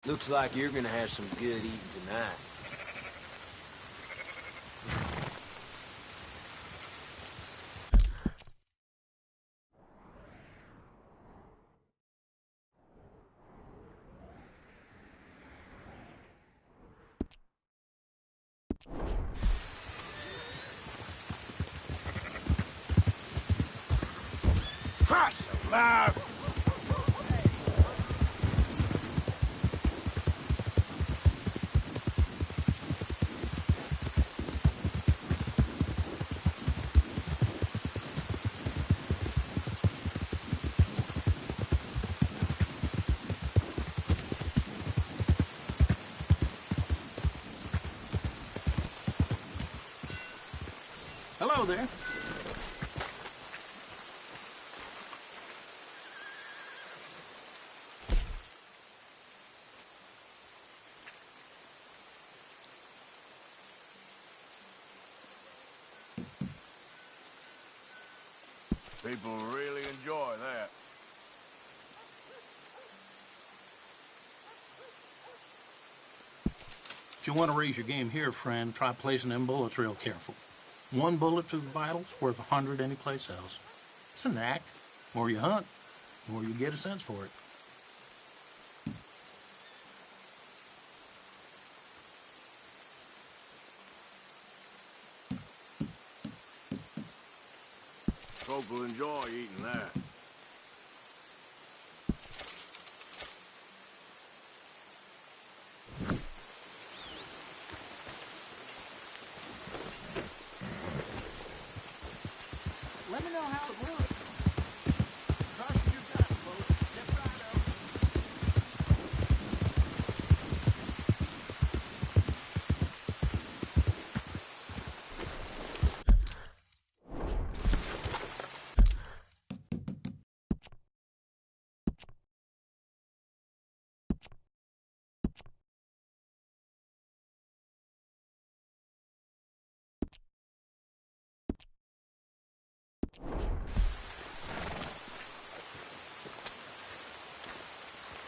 Looks like you're gonna have some good eating tonight. Christ alive! Hello there. People really enjoy that. If you want to raise your game here, friend, try placing them bullets real careful. One bullet through the vitals worth 100 anyplace else. It's a knack. The more you hunt, the more you get a sense for it. Folk will enjoy eating that. Let me know how it works. Caution your time, folks. Step right up.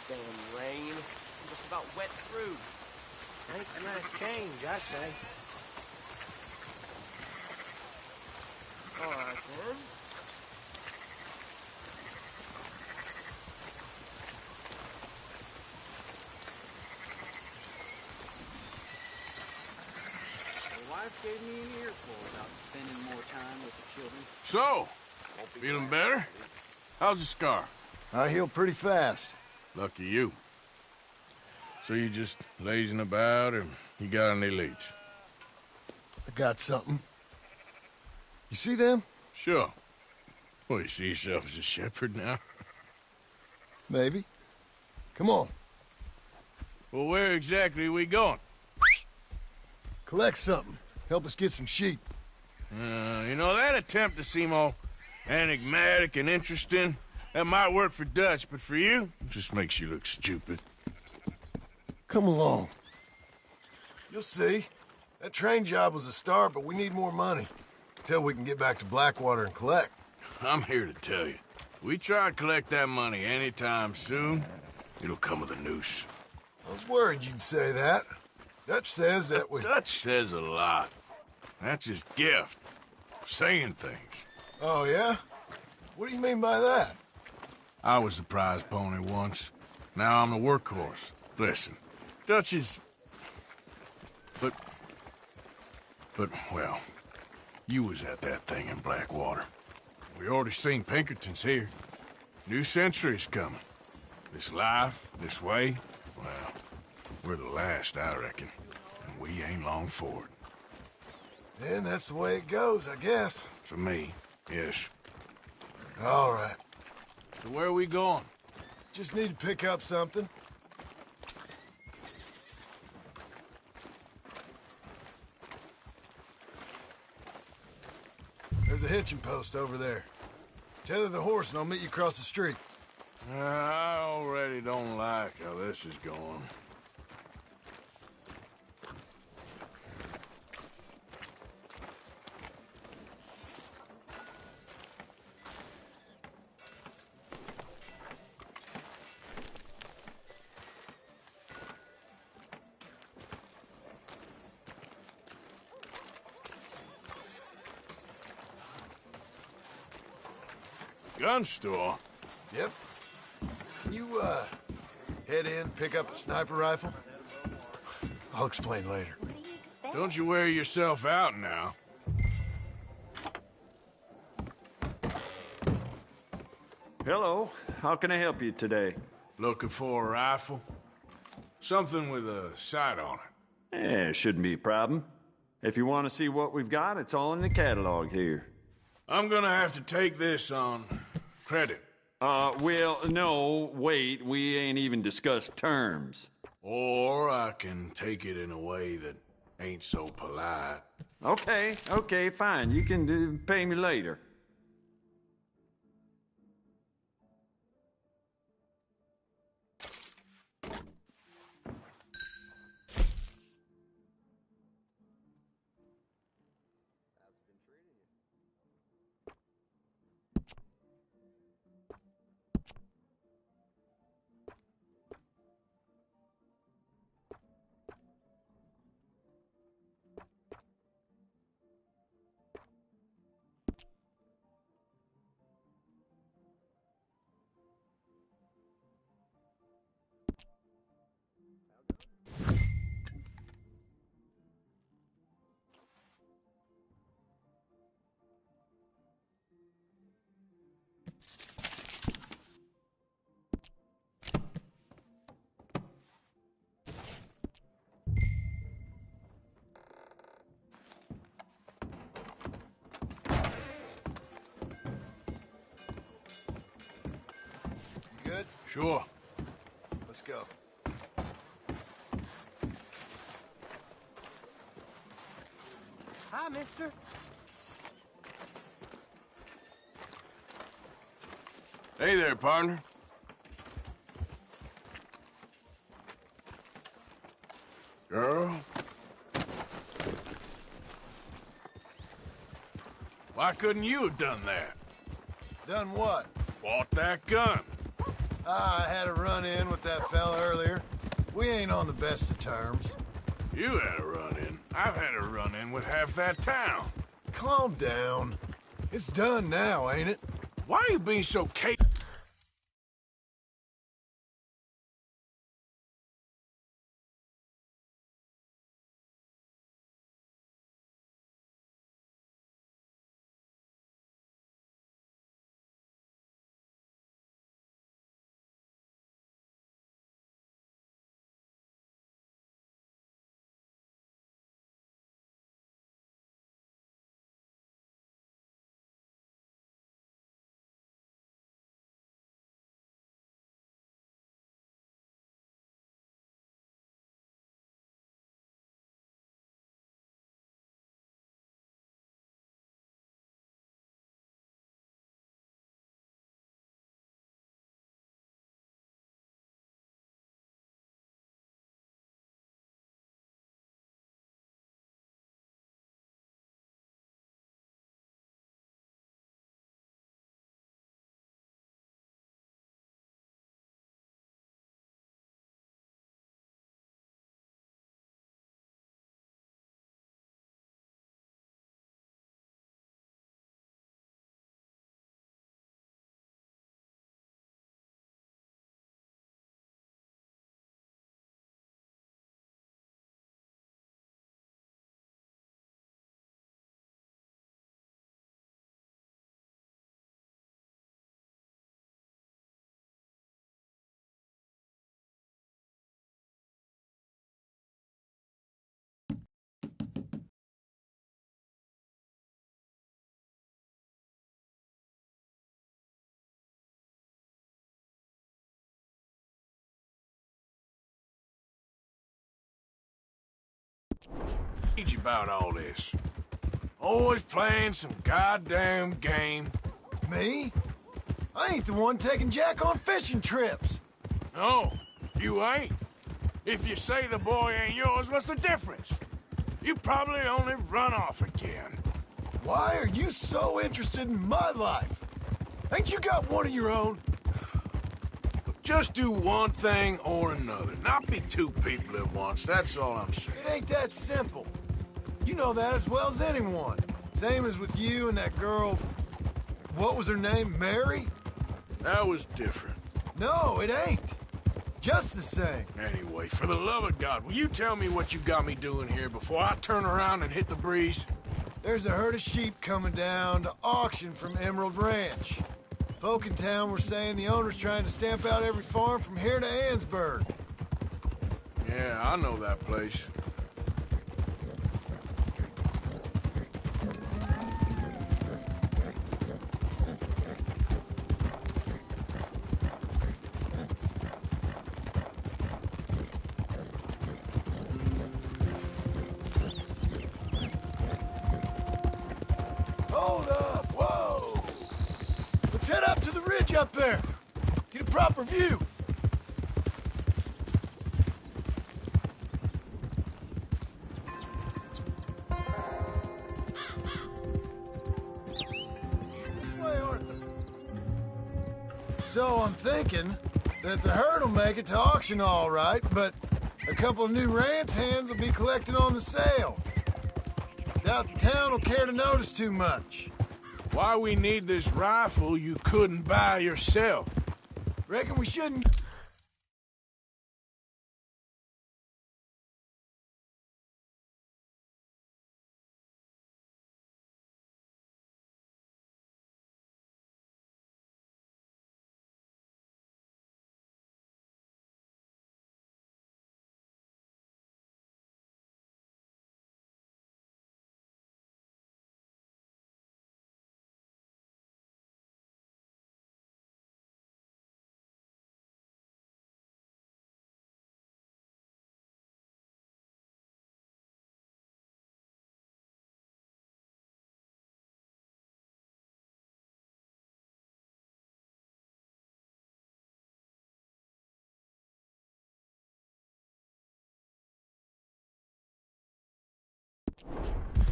Damn rain. Just about wet through. Ain't a nice change, I say. All right, then. My wife gave me an earful about spending more time with the children. So, feeling better? How's the scar? I heal pretty fast. Lucky you. So you just lazing about, or you got any leads? I got something. You see them? Sure. Well, you see yourself as a shepherd now? Maybe. Come on. Well, where exactly are we going? Collect something. Help us get some sheep. You know, that attempt to seem all enigmatic and interesting, that might work for Dutch, but for you, it just makes you look stupid. Come along. You'll see. That train job was a start, but we need more money. Till we can get back to Blackwater and collect. I'm here to tell you, if we try to collect that money anytime soon, it'll come with a noose. I was worried you'd say that. Dutch says that we... Dutch says a lot. That's his gift. Saying things. Oh, yeah? What do you mean by that? I was the prize pony once. Now I'm the workhorse. Listen, Dutch is... But, well, you was at that thing in Blackwater. We already seen Pinkertons here. New century's coming. This life, this way, well, we're the last, I reckon. And we ain't long for it. Then that's the way it goes, I guess. For me, yes. All right. So where are we going? Just need to pick up something. There's a hitching post over there. Tether the horse and I'll meet you across the street. I already don't like how this is going. Gun store? Yep. Can you, head in, pick up a sniper rifle? I'll explain later. Don't you wear yourself out now. Hello. How can I help you today? Looking for a rifle? Something with a sight on it. Yeah, shouldn't be a problem. If you want to see what we've got, it's all in the catalog here. I'm gonna have to take this on credit. Well, no, wait. We ain't even discussed terms. Or I can take it in a way that ain't so polite. Okay, fine. You can pay me later. You good? Sure. Let's go. Hi, mister. Hey there, partner. Girl? Why couldn't you have done that? Done what? Bought that gun. I had a run-in with that fella earlier. We ain't on the best of terms. You had a run-in. I've had a run-in with half that town. Calm down. It's done now, ain't it? Why are you being so cagey about all this? Always playing some goddamn game. Me? I ain't the one taking Jack on fishing trips. No, you ain't. If you say the boy ain't yours, what's the difference? You probably only run off again. Why are you so interested in my life? Ain't you got one of your own? Just do one thing or another. Not be two people at once, that's all I'm saying. It ain't that simple. You know that as well as anyone. Same as with you and that girl... what was her name? Mary? That was different. No, it ain't. Just the same. Anyway, for the love of God, will you tell me what you got me doing here before I turn around and hit the breeze? There's a herd of sheep coming down to auction from Emerald Ranch. Folk in town were saying the owner's trying to stamp out every farm from here to Ansburg. Yeah, I know that place. Hold up! Whoa! Let's head up to the ridge up there. Get a proper view. This way, Arthur. So I'm thinking that the herd will make it to auction all right, but a couple of new ranch hands will be collecting on the sale. Doubt the town will care to notice too much. Why we need this rifle you couldn't buy yourself? Reckon we shouldn't...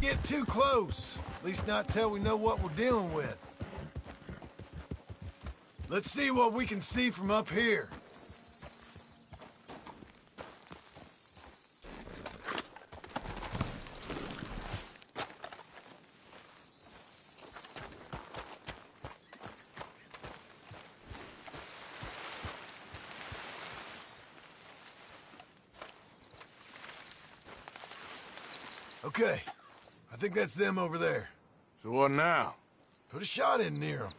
get too close. At least not till we know what we're dealing with. Let's see what we can see from up here. Okay, I think that's them over there. So what now? Put a shot in near them.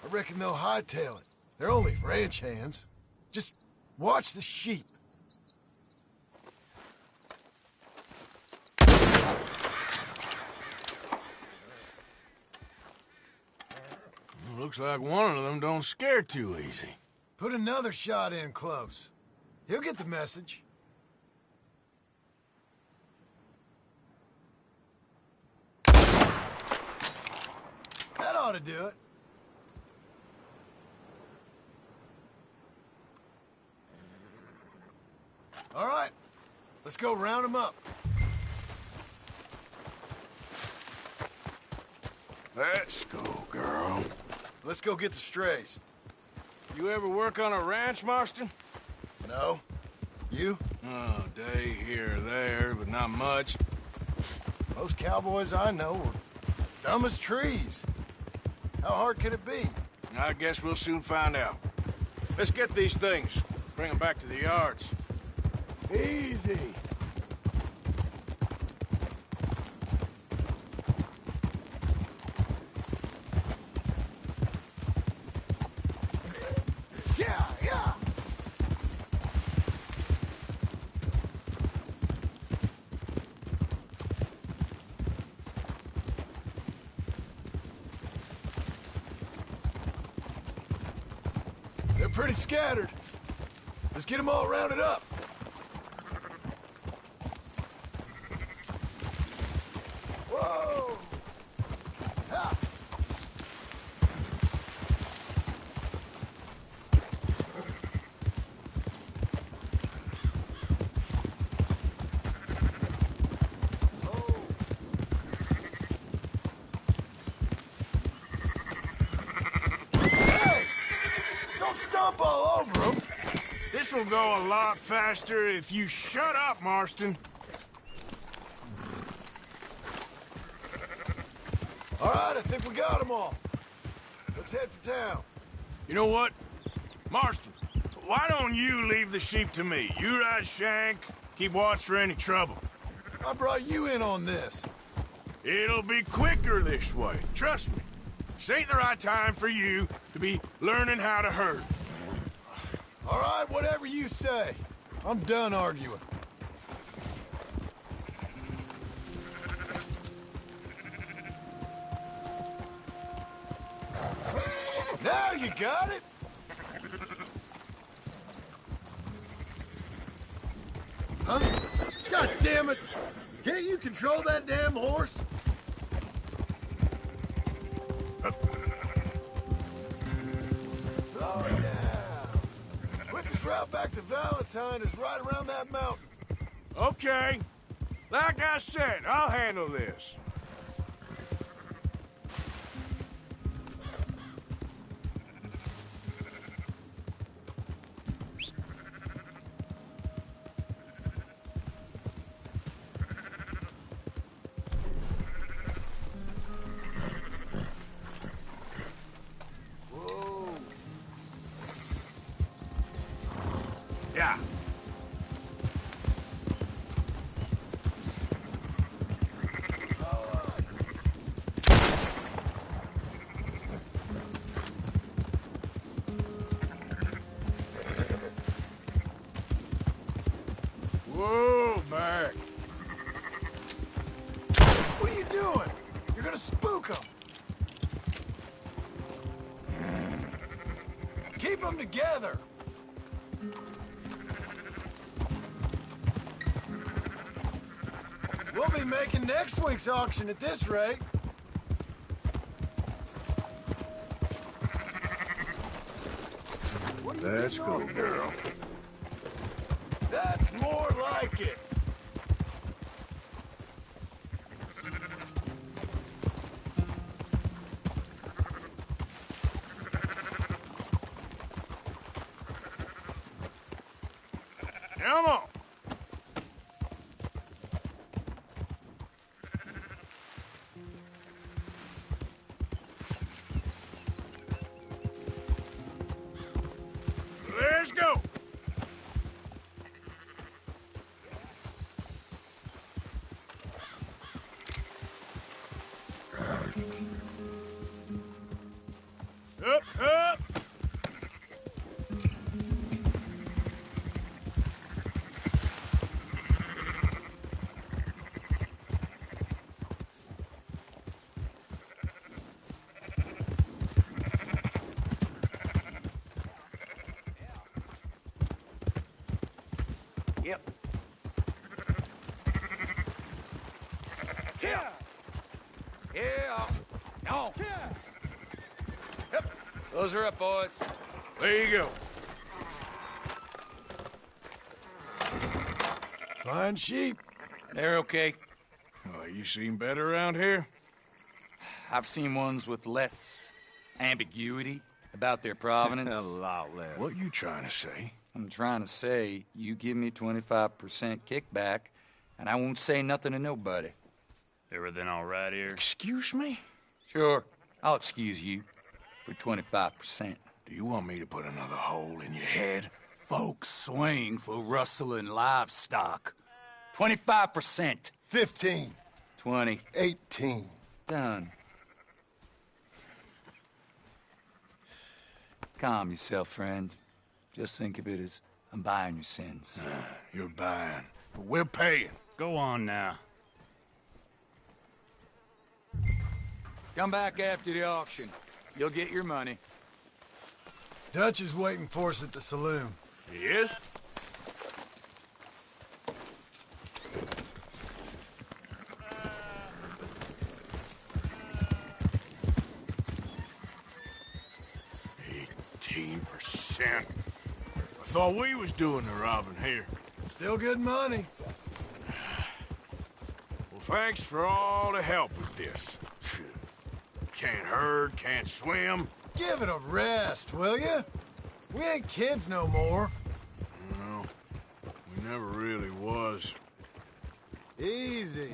I reckon they'll hightail it. They're only ranch hands. Just watch the sheep. Looks like one of them don't scare too easy. Put another shot in close. He'll get the message. That ought to do it. All right, let's go round them up. Let's go, girl. Let's go get the strays. You ever work on a ranch, Marston? No? You? Oh, day here or there, but not much. Most cowboys I know are dumb as trees. How hard could it be? I guess we'll soon find out. Let's get these things. Bring them back to the yards. Easy. Yeah, yeah. They're pretty scattered. Let's get them all rounded up. Whoa! Ha! Hey! Don't stomp all over them. This will go a lot faster if you shut up, Marston. All right, I think we got them all. Let's head for town. You know what? Marston, why don't you leave the sheep to me? You ride Shank, keep watch for any trouble. I brought you in on this. It'll be quicker this way, trust me. This ain't the right time for you to be learning how to herd. All right, whatever you say. I'm done arguing. Now you got it! Huh? God damn it! Can't you control that damn horse? Slow it down. Quickest route back to Valentine is right around that mountain. Okay. Like I said, I'll handle this. Yeah. Whoa, back. What are you doing? You're gonna spook them. Keep them together. We'll be making next week's auction at this rate. Let's go, girl. That's more like it. Come on. Let's go. Up, up. Yep. Yeah. Yeah. No. Yep. Those are up, boys. There you go. Fine sheep. They're okay. Oh, you seen better around here? I've seen ones with less ambiguity about their provenance. A lot less. What you trying to say? I'm trying to say, you give me 25% kickback, and I won't say nothing to nobody. Everything all right here? Excuse me? Sure, I'll excuse you for 25%. Do you want me to put another hole in your head? Folks swing for rustling livestock. 25%. 15. 20. 18. Done. Calm yourself, friend. Just think of it as I'm buying your sins. You're buying, but we're paying. Go on now. Come back after the auction. You'll get your money. Dutch is waiting for us at the saloon. He is? $18%. I thought we was doing the robbing here. Still good money. Well, thanks for all the help with this. Can't herd, can't swim. Give it a rest, will you? We ain't kids no more. No, we never really was. Easy.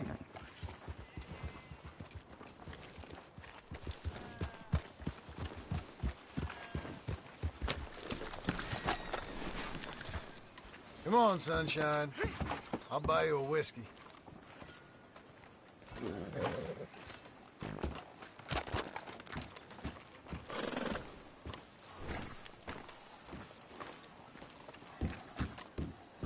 Come on, sunshine. I'll buy you a whiskey.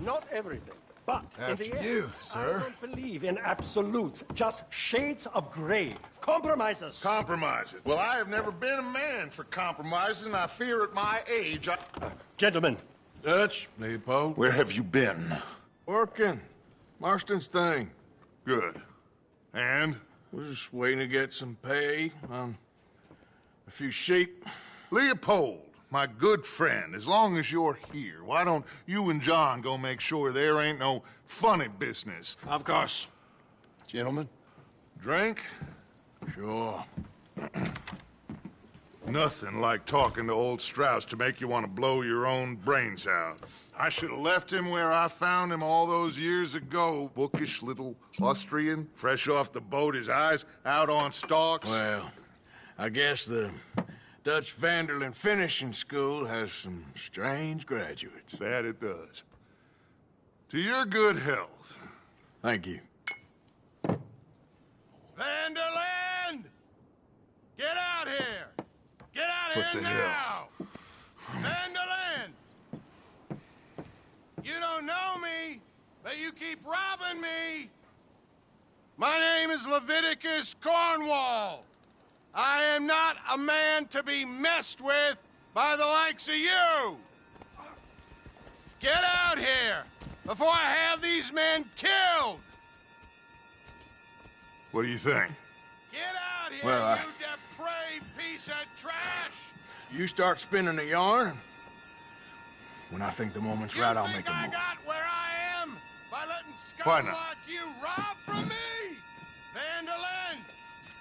Not everything, but After in the end, you, sir. I don't believe in absolutes, just shades of gray. Compromises. Compromises. Well, I have never been a man for compromises, and I fear at my age Gentlemen. Dutch, Leopold. Where have you been? Working. Marston's thing. Good. And? We're just waiting to get some pay on a few sheep. Leopold, my good friend, as long as you're here, why don't you and John go make sure there ain't no funny business? Of course. Gentlemen? Drink? Sure. Nothing like talking to old Strauss to make you want to blow your own brains out. I should have left him where I found him all those years ago. Bookish little Austrian, fresh off the boat, his eyes out on stalks. Well, I guess the Dutch Vanderlyn Finishing School has some strange graduates. That it does. To your good health. Thank you. Vanderland! Get out here! Get out What here the now! hell? Vanderland! You don't know me, but you keep robbing me! My name is Leviticus Cornwall. I am not a man to be messed with by the likes of you! Get out here before I have these men killed! What do you think? Get out here, Well, you depraved piece of trash! You start spinning the yarn. When I think the moment's right, I'll make a I move. got where I am by letting Why scum not? like you rob from me? Vanderlyn,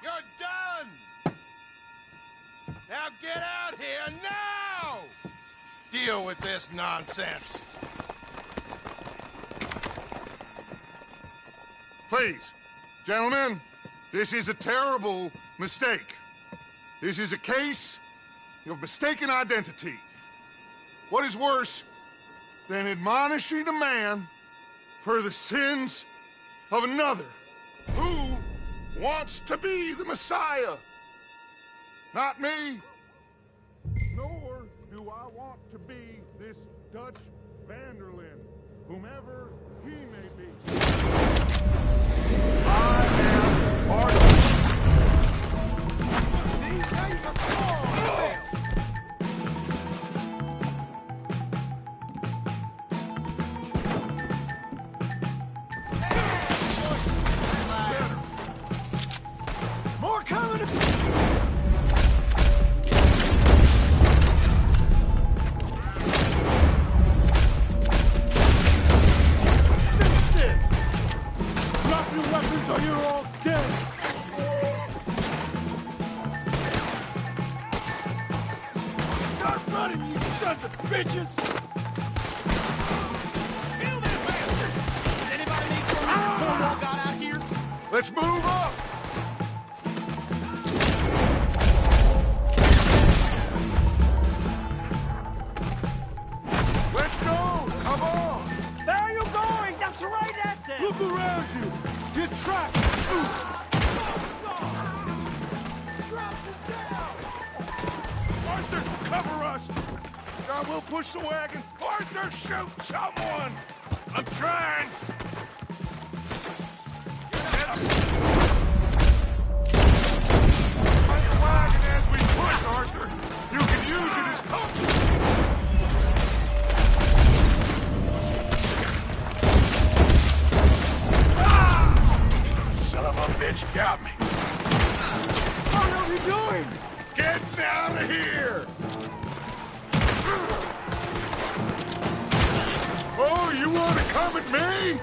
you're done! Now get out here now! Deal with this nonsense. Please, gentlemen, this is a terrible mistake. This is a case of mistaken identity. What is worse than admonishing a man for the sins of another who wants to be the Messiah? Not me. Nor do I want to be this Dutch Vanderlyn, whomever he may be. I am Martin. More coming to... Drop your weapons or you're all dead! Start running, you sons of bitches! Kill that bastard! Does anybody need some Cornwall got out here? Let's move up! Let's go! Come on! Where are you going? That's right at them! Look around you! You're trapped! Strauss is down! Arthur, cover us! God, we'll push the wagon. Arthur, shoot someone! I'm trying! Get up! Fight the wagon as we push, Arthur! You can use it as cover! Son of a bitch got me! What are you doing? Get down of here! Oh, you want to come at me?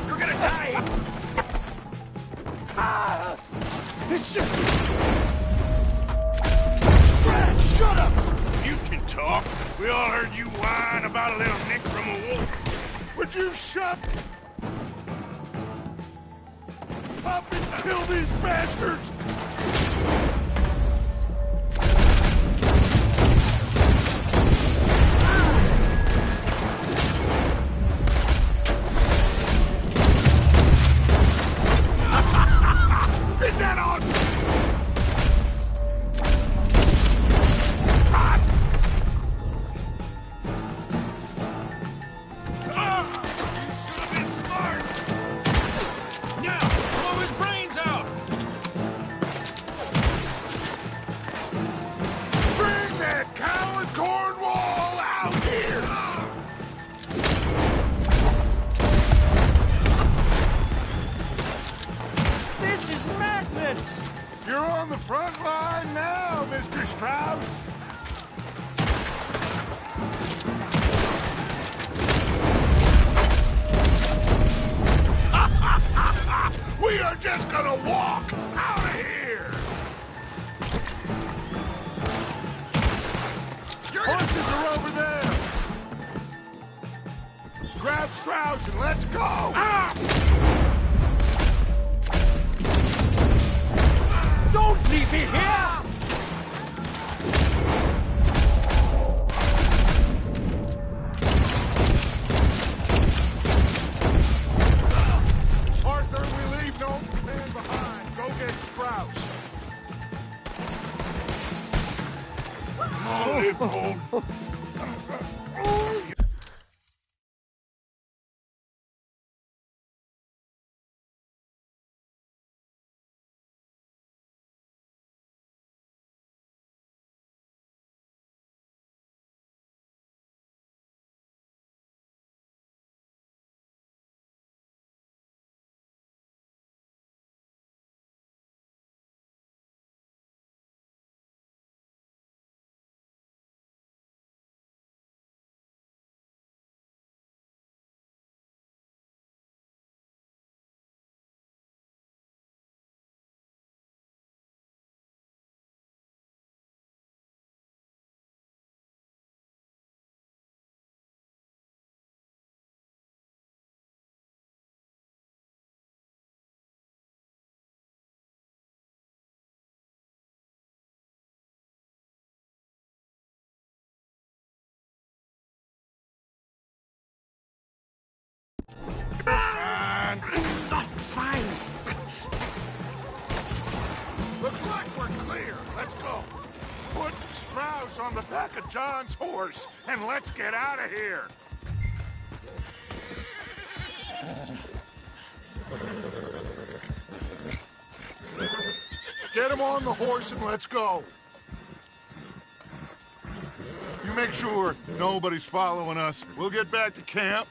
You're gonna die! It's just... Brad, shut up! You can talk. We all heard you whine about a little nick from a wolf. Would you shut up and kill these bastards? this! You're on the front line now, Mr. Strauss. We are just gonna walk out of here! Horses are over there! Grab Strauss and let's go! Ah! Don't leave me here! Arthur, we leave no man behind. Go get Strauss. Come on, Leopold. Fine. Not fine! Looks like we're clear. Let's go. Put Strauss on the back of John's horse, and let's get out of here. Get him on the horse and let's go. You make sure nobody's following us. We'll get back to camp.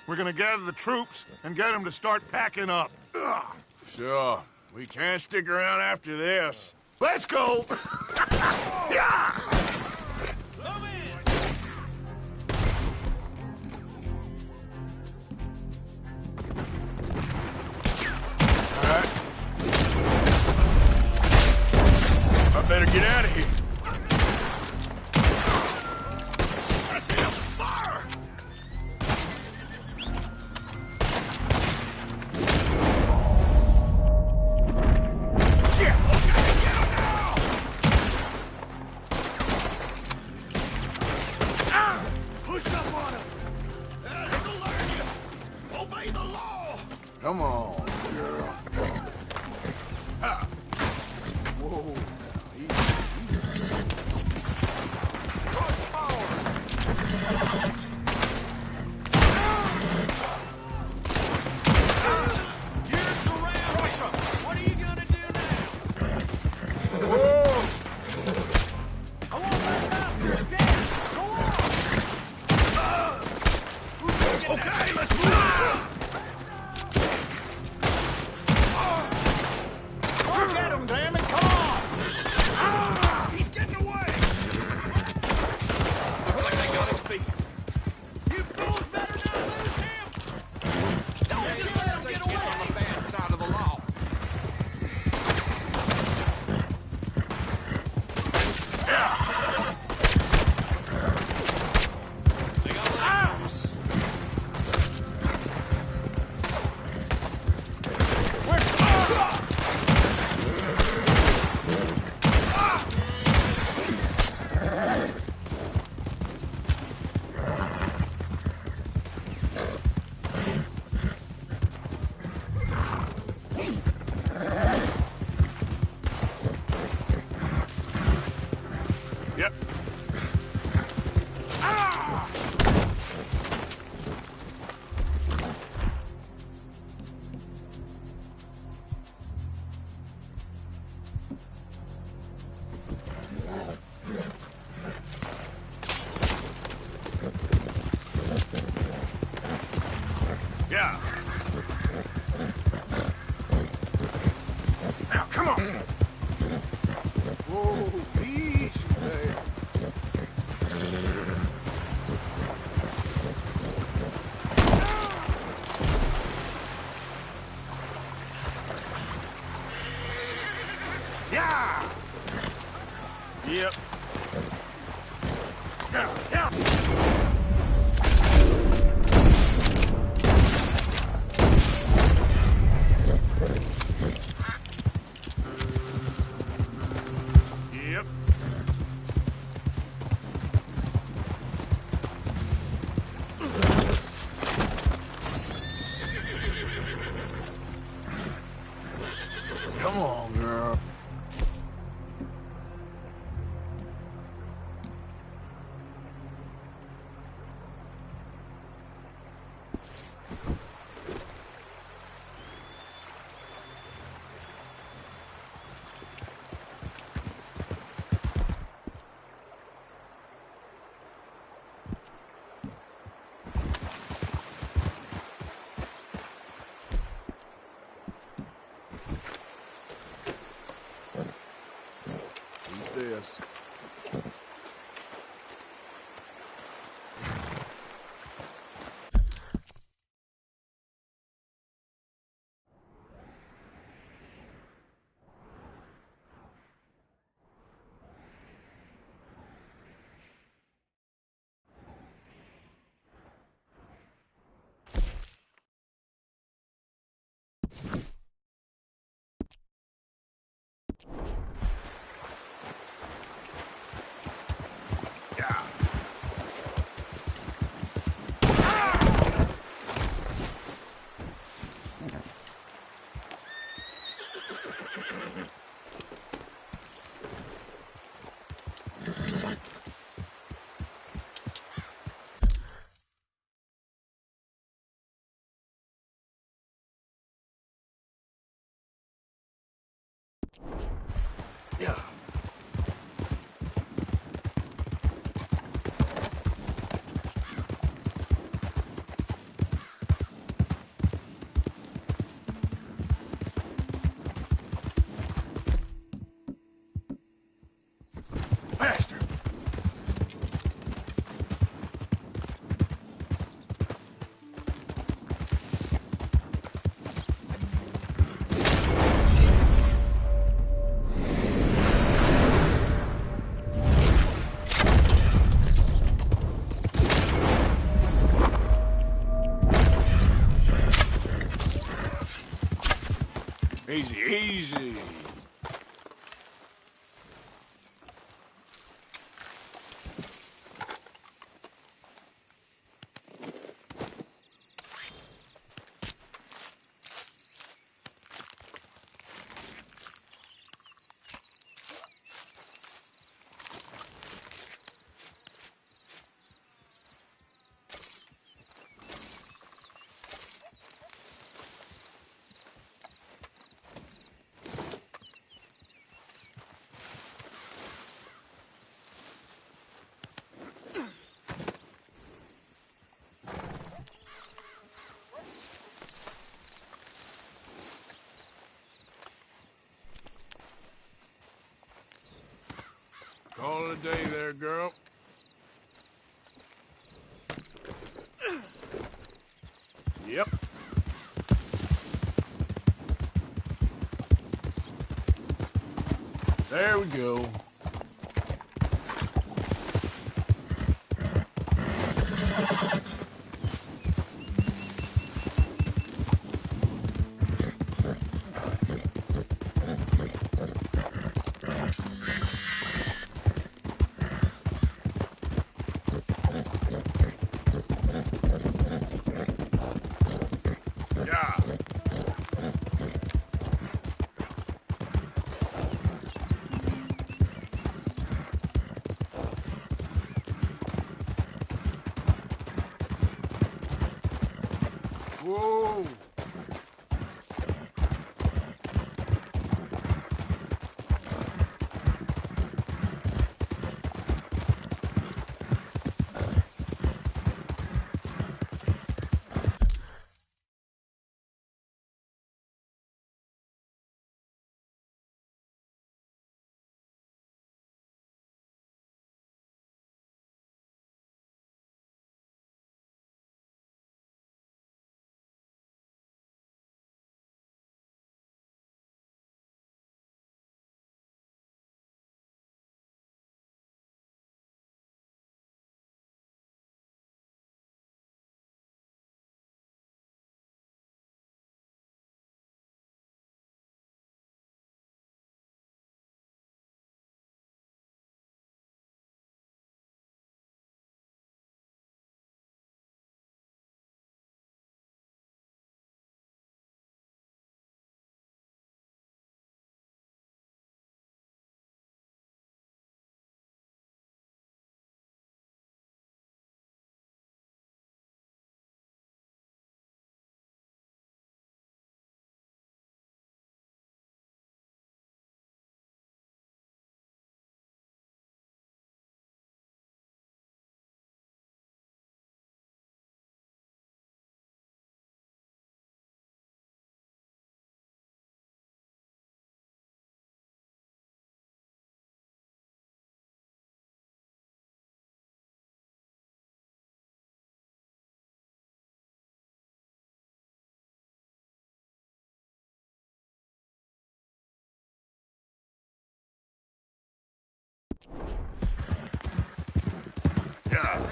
We're gonna gather the troops and get them to start packing up. Ugh. Sure. We can't stick around after this. Let's go! Yeah! All right. I better get out of here. That's him! Fire! Shit! Okay, get him now! Ah! Push up on him! This'll learn you! Obey the law! Come on, girl. Ah. Whoa. Okay, let's move! Get him, damn it! Come on! He's getting away! Looks like they got his feet. You fools better not lose him! Don't just let him get away! On the bad side of the law. They got laughs. Yep. Yeah. Now, come on. Whoa, easy there. Yeah! Yep. Yeah, yeah. Yep. Come on, girl. Eat this. Yeah. Yeah. Faster. Easy, easy. Call it a day there, girl. Yep. There we go. Yeah. Whoa. Yeah.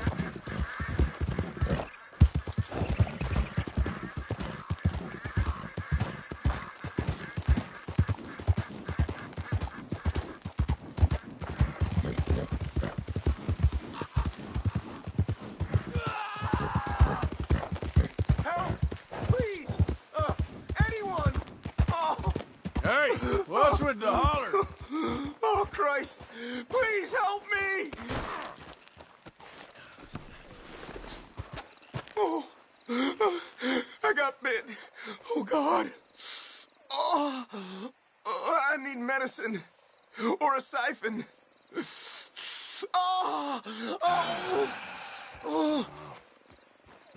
Hey, what's with the holler? Oh, Christ! Please help me! Oh, I got bit. Oh, God. Oh, I need medicine. Or a siphon. Oh, oh, oh.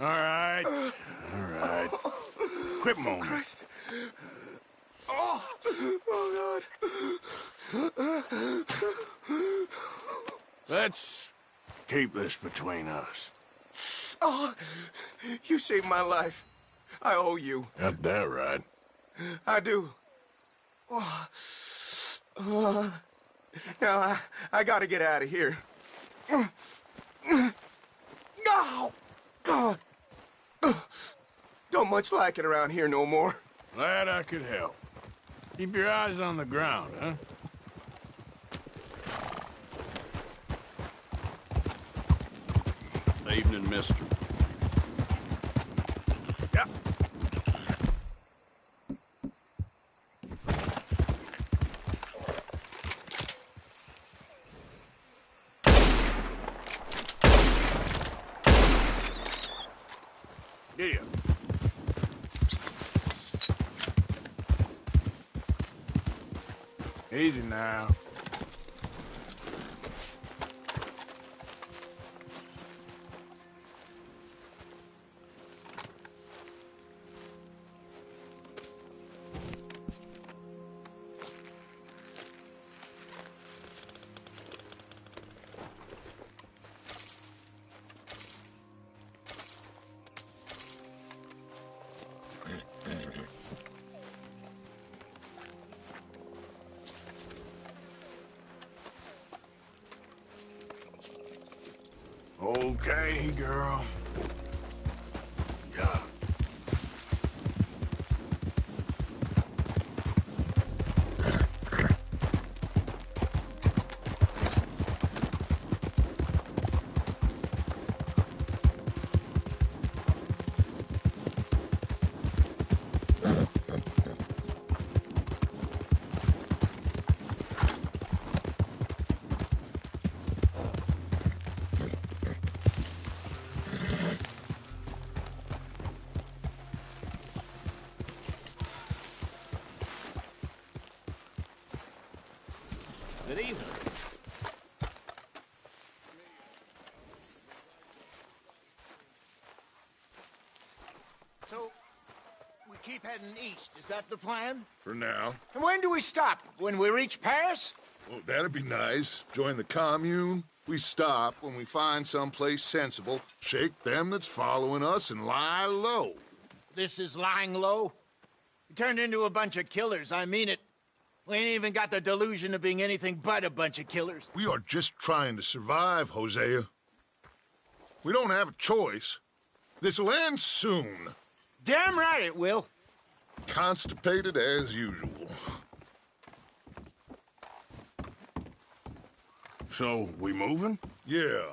All right. All right. Quit moaning. Christ. Oh, oh, God. Let's keep this between us. Oh, you saved my life. I owe you. Got that right. I do. Now, I gotta get out of here. Oh, God. Don't much like it around here no more. Glad I could help. Keep your eyes on the ground, huh? Evening, mister. Yep. Yeah. Easy now. Okay, girl. Yeah. Good evening. So, we keep heading east. Is that the plan? For now. And when do we stop? When we reach Paris? Well, that'd be nice. Join the commune. We stop when we find someplace sensible, shake them that's following us, and lie low. This is lying low? We turned into a bunch of killers, I mean it. We ain't even got the delusion of being anything but a bunch of killers. We are just trying to survive, Hosea. We don't have a choice. This'll end soon. Damn right it will. Constipated as usual. So, we moving? Yeah.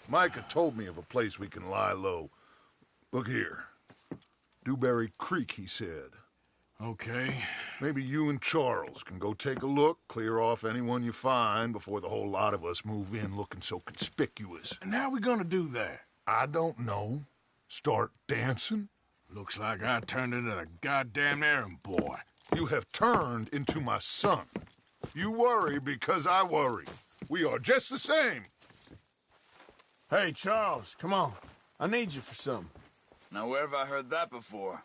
Micah told me of a place we can lie low. Look here. Dewberry Creek, he said. Okay. Maybe you and Charles can go take a look, clear off anyone you find before the whole lot of us move in looking so conspicuous. And how we gonna do that? I don't know. Start dancing? Looks like I turned into the goddamn errand boy. You have turned into my son. You worry because I worry. We are just the same. Hey, Charles, come on. I need you for something. Now, where have I heard that before?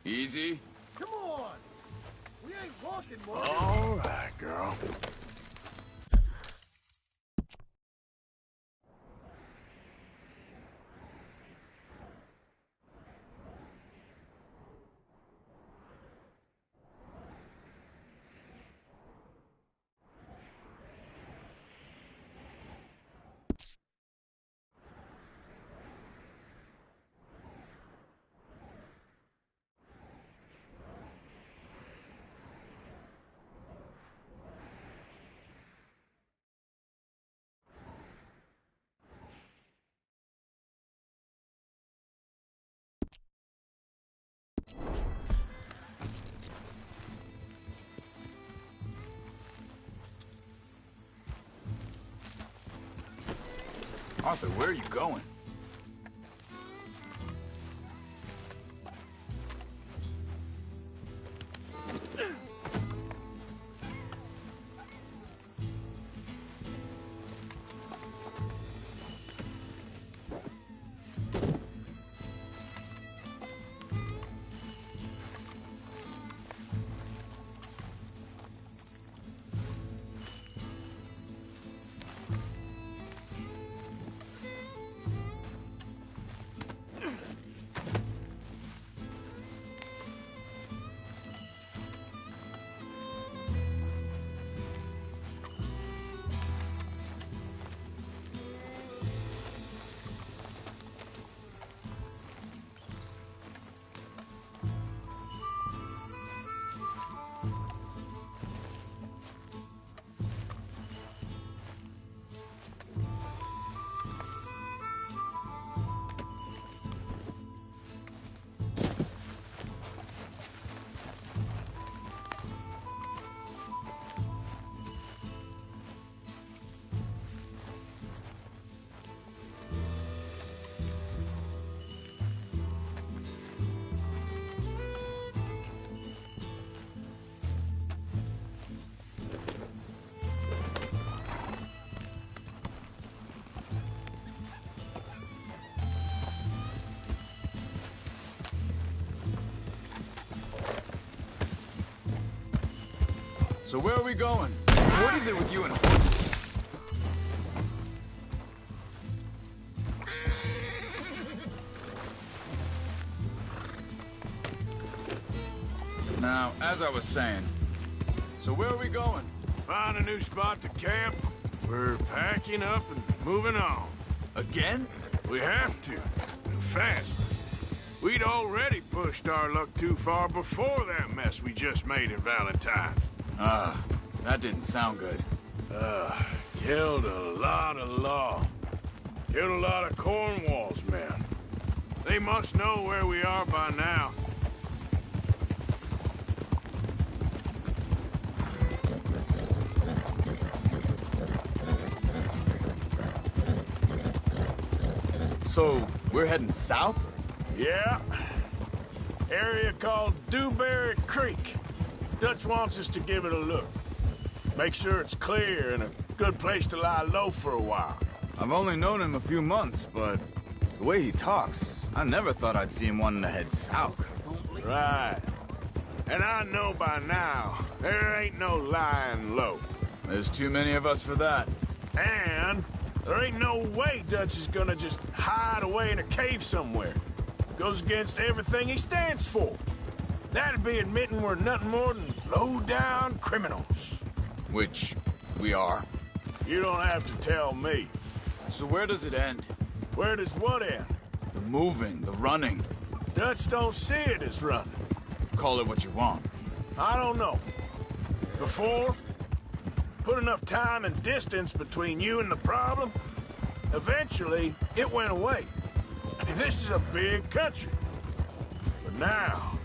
Easy. Come on! We ain't walking, boy. All right, girl. Arthur, where are you going? So where are we going? What is it with you and horses? Now, as I was saying, so where are we going? Find a new spot to camp. We're packing up and moving on. Again? We have to, and fast. We'd already pushed our luck too far before that mess we just made in Valentine. That didn't sound good. Killed a lot of law. Killed a lot of Cornwall's men. They must know where we are by now. So, we're heading south? Yeah. Area called Dewberry Creek. Dutch wants us to give it a look. Make sure it's clear and a good place to lie low for a while. I've only known him a few months, but the way he talks, I never thought I'd see him wanting to head south. Right. And I know by now, there ain't no lying low. There's too many of us for that. And there ain't no way Dutch is gonna just hide away in a cave somewhere. Goes against everything he stands for. That'd be admitting we're nothing more than low-down criminals. Which we are. You don't have to tell me. So where does it end? Where does what end? The moving, the running. Dutch don't see it as running. Call it what you want. I don't know. Before, put enough time and distance between you and the problem, eventually it went away. I mean, this is a big country. But now,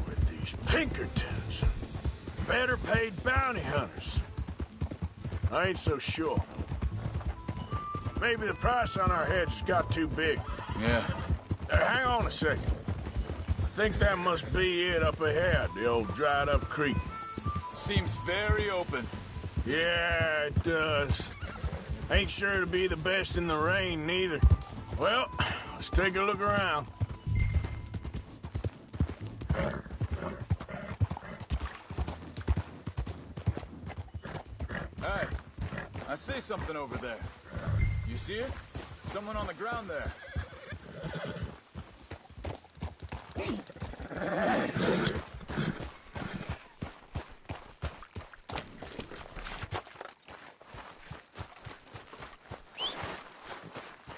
with these Pinkertons, better paid bounty hunters, I ain't so sure. Maybe the price on our heads got too big. Yeah. Hang on a second. I think that must be it up ahead, the old dried-up creek. Seems very open. Yeah, it does. Ain't sure to be the best in the rain, neither. Well, let's take a look around. Hey, I see something over there. You see it? Someone on the ground there.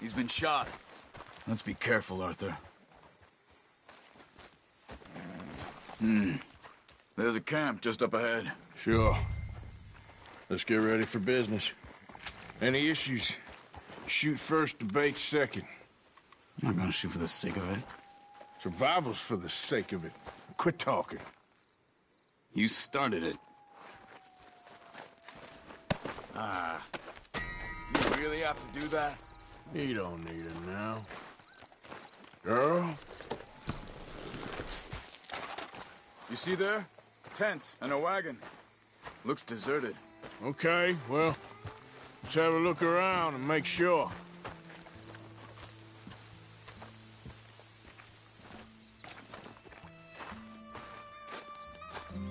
He's been shot. Let's be careful, Arthur. There's a camp just up ahead. Sure. Let's get ready for business. Any issues? Shoot first, debate second. I'm not gonna shoot for the sake of it. Survival's for the sake of it. Quit talking. You started it. You really have to do that? You don't need it now. Girl? You see there? Tents and a wagon. Looks deserted. Okay, well, let's have a look around and make sure.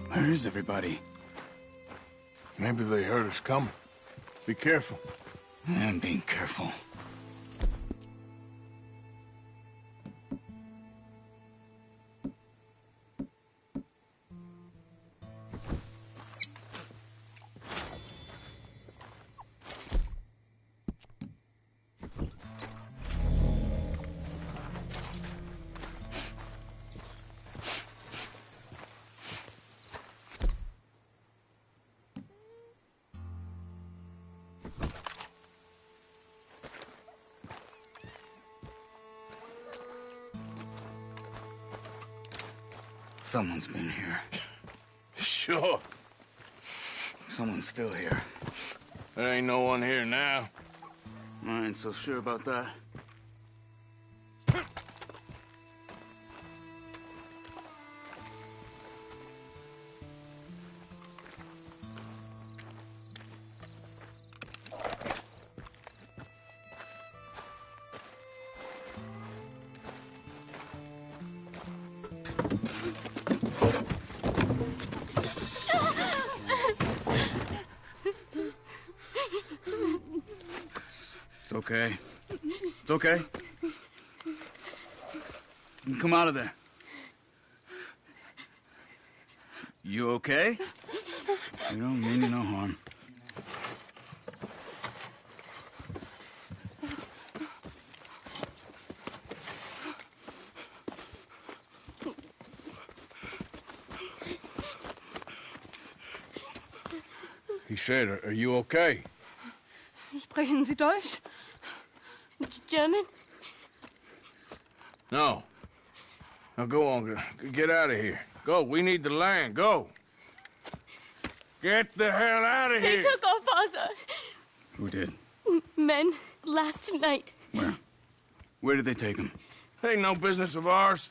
Where is everybody? Maybe they heard us coming. Be careful. I am being careful. Someone's been here. Sure. Someone's still here. There ain't no one here now. I ain't so sure about that. It's okay. It's okay. You can come out of there. You okay? You don't mean you no harm. He said, are you okay? Sprechen Sie Deutsch? German? No. Now go on, get out of here. Go, we need the land, go. Get the hell out of here! They took our father. Who did? Men, last night. Where? Where did they take him? Ain't no business of ours.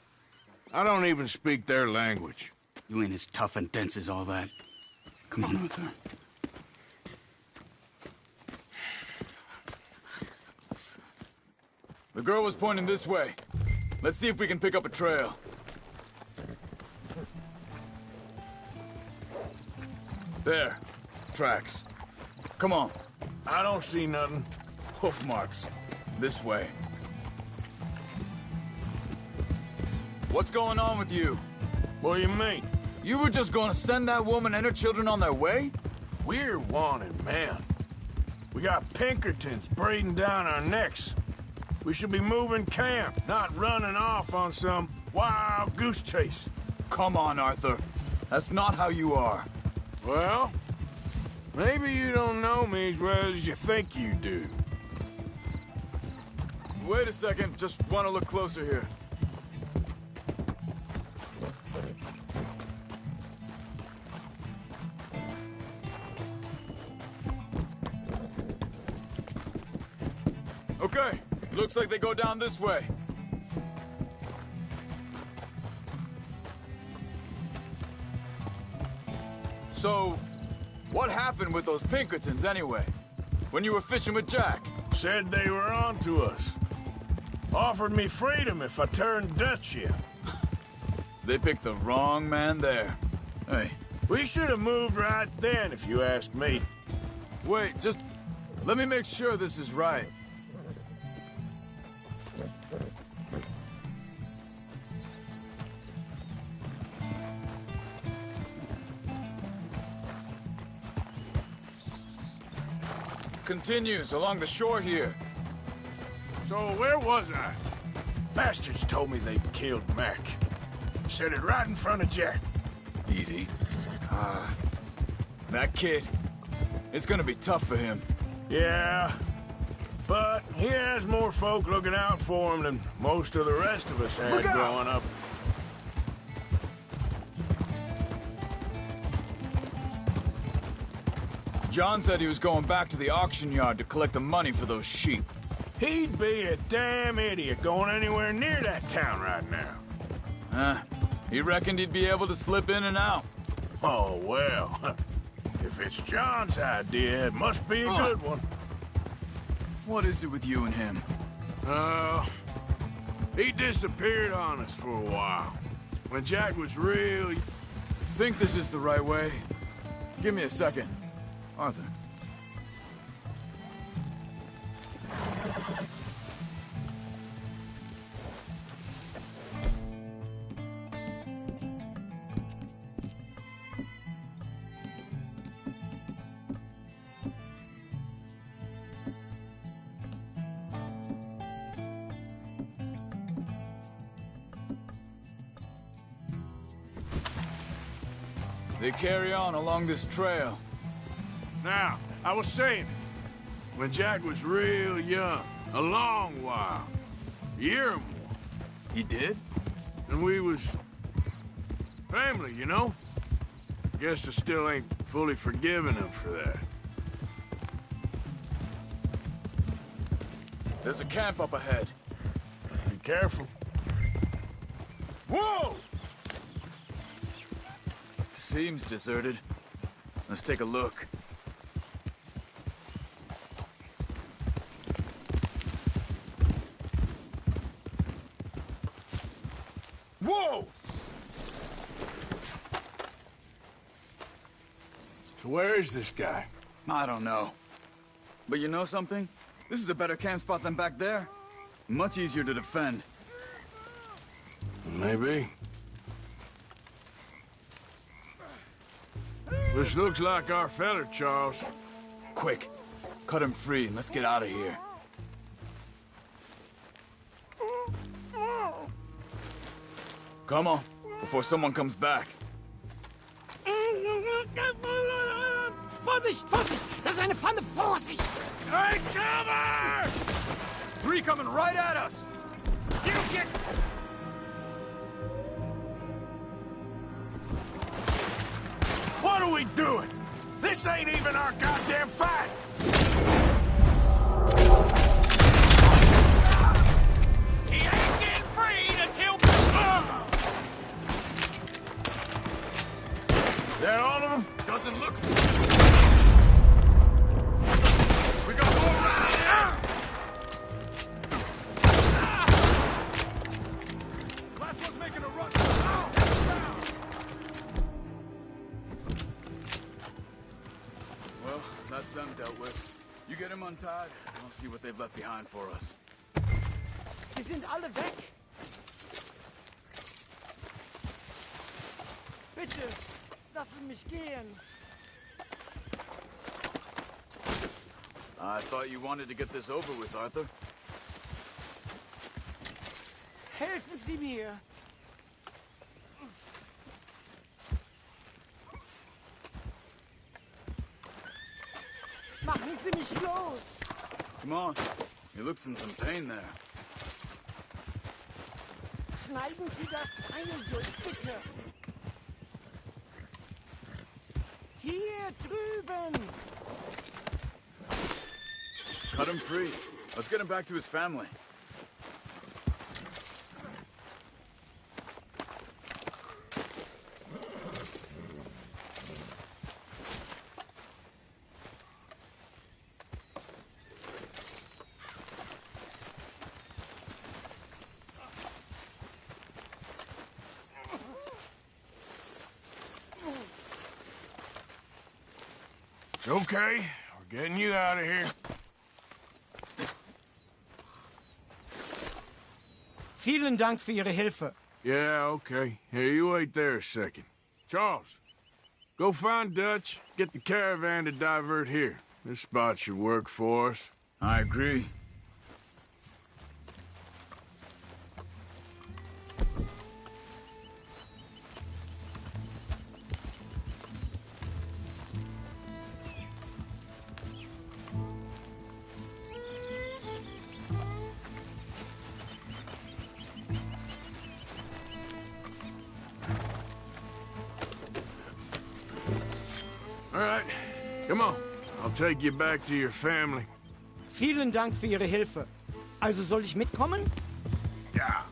I don't even speak their language. You ain't as tough and dense as all that. Come on, Arthur. The girl was pointing this way. Let's see if we can pick up a trail. There. Tracks. Come on. I don't see nothing. Hoof marks. This way. What's going on with you? What do you mean? You were just gonna send that woman and her children on their way? We're wanted, man. We got Pinkertons breathing down our necks. We should be moving camp, not running off on some wild goose chase. Come on, Arthur. That's not how you are. Well, maybe you don't know me as well as you think you do. Wait a second. Just want to look closer here. Okay. Looks like they go down this way. So, what happened with those Pinkertons anyway? When you were fishing with Jack? Said they were on to us. Offered me freedom if I turned Dutch here. They picked the wrong man there. Hey. We should have moved right then, if you asked me. Wait, just let me make sure this is right. Continues along the shore here. So where was I? Bastards told me they'd killed Mac. Said it right in front of Jack. Easy. That kid, it's gonna be tough for him. Yeah, but he has more folk looking out for him than most of the rest of us had growing up. John said he was going back to the auction yard to collect the money for those sheep. He'd be a damn idiot going anywhere near that town right now. He reckoned he'd be able to slip in and out. Oh, well. If it's John's idea, it must be a good one. What is it with you and him? He disappeared on us for a while. When Jack was real... Think this is the right way? Give me a second. Arthur. They carry on along this trail. Now, I was saying, when Jack was real young, a long while, a year or more. He did? And we was family, you know? Guess I still ain't fully forgiven him for that. There's a camp up ahead. Be careful. Whoa! Seems deserted. Let's take a look. Whoa! So where is this guy? I don't know. But you know something? This is a better camp spot than back there. Much easier to defend. Maybe. This looks like our fella, Charles. Quick, cut him free and let's get out of here. Come on, before someone comes back. Vorsicht, Vorsicht! Das ist eine Pfanne! Vorsicht! Hey, cover! 3 coming right at us! You get... What are we doing? This ain't even our goddamn fight! He ain't getting freed until... That all of them? Doesn't look... We got more right here! Last one's making a run. Well, that's them dealt with. You get him untied, and I'll see what they've left behind for us. Sie sind alle weg! Bitte, lassen mich gehen! I thought you wanted to get this over with, Arthur. Helfen Sie mir! Machen Sie mich los! Come on. He looks in some pain there. Schneiden Sie das Seil durch, bitte! Hier drüben! Cut him free. Let's get him back to his family. It's okay. We're getting you out of here. Vielen Dank für Ihre Hilfe. Yeah, okay. Here, you wait there a second. Charles, go find Dutch, get the caravan to divert here. This spot should work for us. I agree. All right, come on. I'll take you back to your family. Vielen Dank für Ihre Hilfe. Also soll ich mitkommen? Ja.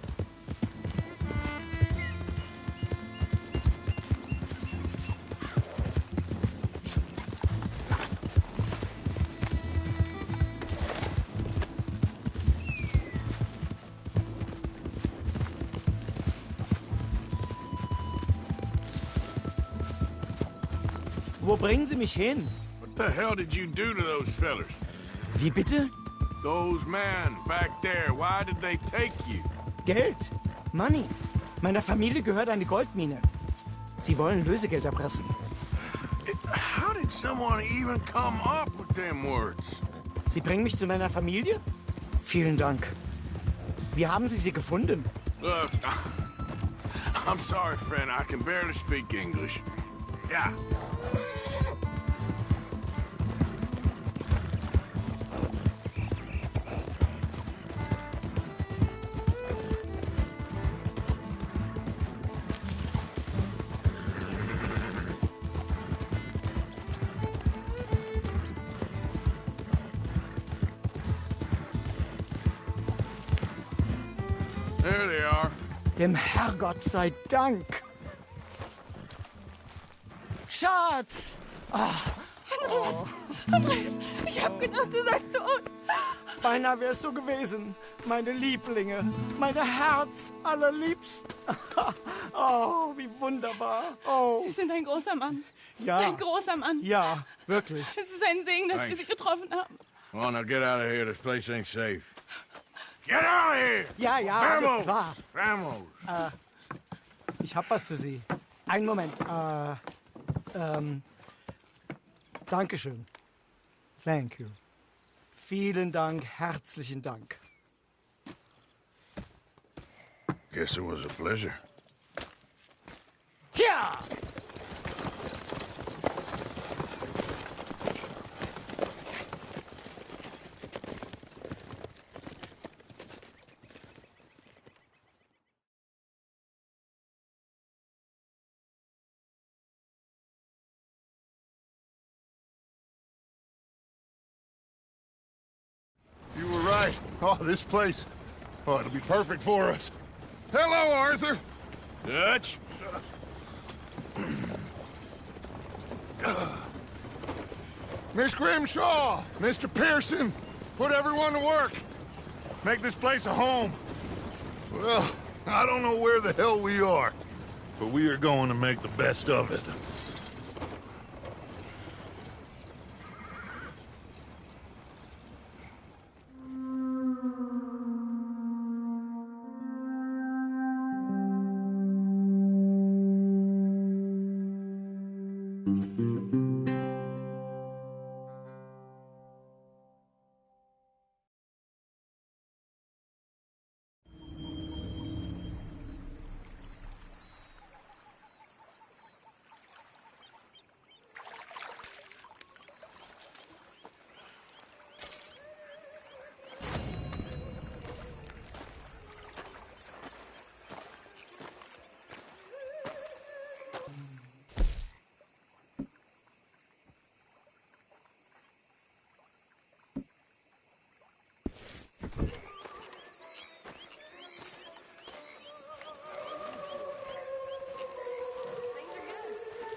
Wo bringen Sie mich hin? What the hell did you do to those fellers? Wie bitte? Those men back there, why did they take you? Geld. Money. Meiner Familie gehört eine Goldmine. Sie wollen Lösegeld erpressen. How did someone even come up with them words? Sie bringen mich zu meiner Familie? Vielen Dank. Wie haben Sie sie gefunden? Look, I'm sorry, friend. I can barely speak English. Yeah. There they are. Dem Herrgott sei Dank. Schatz! Andreas, ich hab gedacht, du seist tot. Beinahe wär's so gewesen. Meine Lieblinge, meine Herz allerliebsten. Oh, wie wunderbar. Oh. Sie sind ein großer Mann. Ja. Ein großer Mann. Ja, wirklich. Es ist ein Segen, dass wir Sie getroffen haben. Well, now get out of here. This place ain't safe. Get out of here! Ja, ja, Vamos! alles klar. Vamos! Ich hab was für Sie. Einen Moment. Dankeschön. Thank you. Vielen Dank, herzlichen Dank. Guess it was a pleasure. Ja! You were right. Oh, this place. Oh, it'll be perfect for us. Hello, Arthur. Dutch? Miss Grimshaw, Mr. Pearson, put everyone to work. Make this place a home. Well, I don't know where the hell we are, but we are going to make the best of it.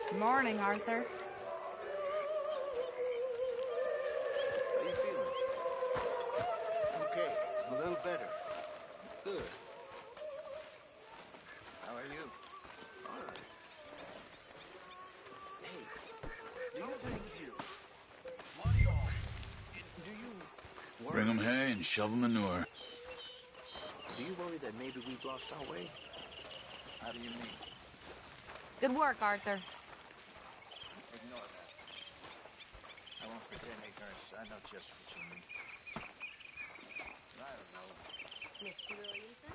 Good morning, Arthur. How you feeling? Okay, a little better. Good. How are you? All right. Hey, do you think worry? Bring 'em hay and shovel manure. Do you worry that maybe we've lost our way? How do you mean? Good work, Arthur. Ignore that. I won't pretend ignorance. I know just what you mean. I don't know. Mr. Williamson?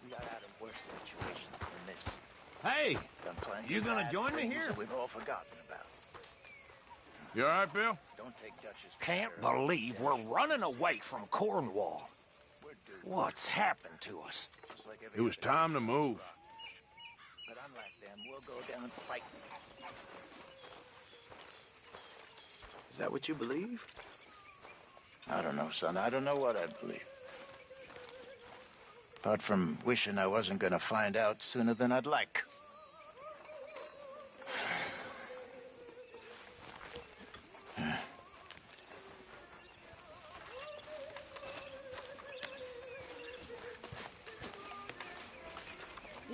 We got out of worse situations. Hey, Done plenty you of gonna bad join me things here? that we've all forgotten about. You all right, Bill? Don't take Dutch's Can't matter. believe we're running away from Cornwall. What's happened to us? Just like every It was other time to move. But unlike them, we'll go down and fight. Is that what you believe? I don't know, son. I don't know what I believe. Apart from wishing I wasn't gonna find out sooner than I'd like.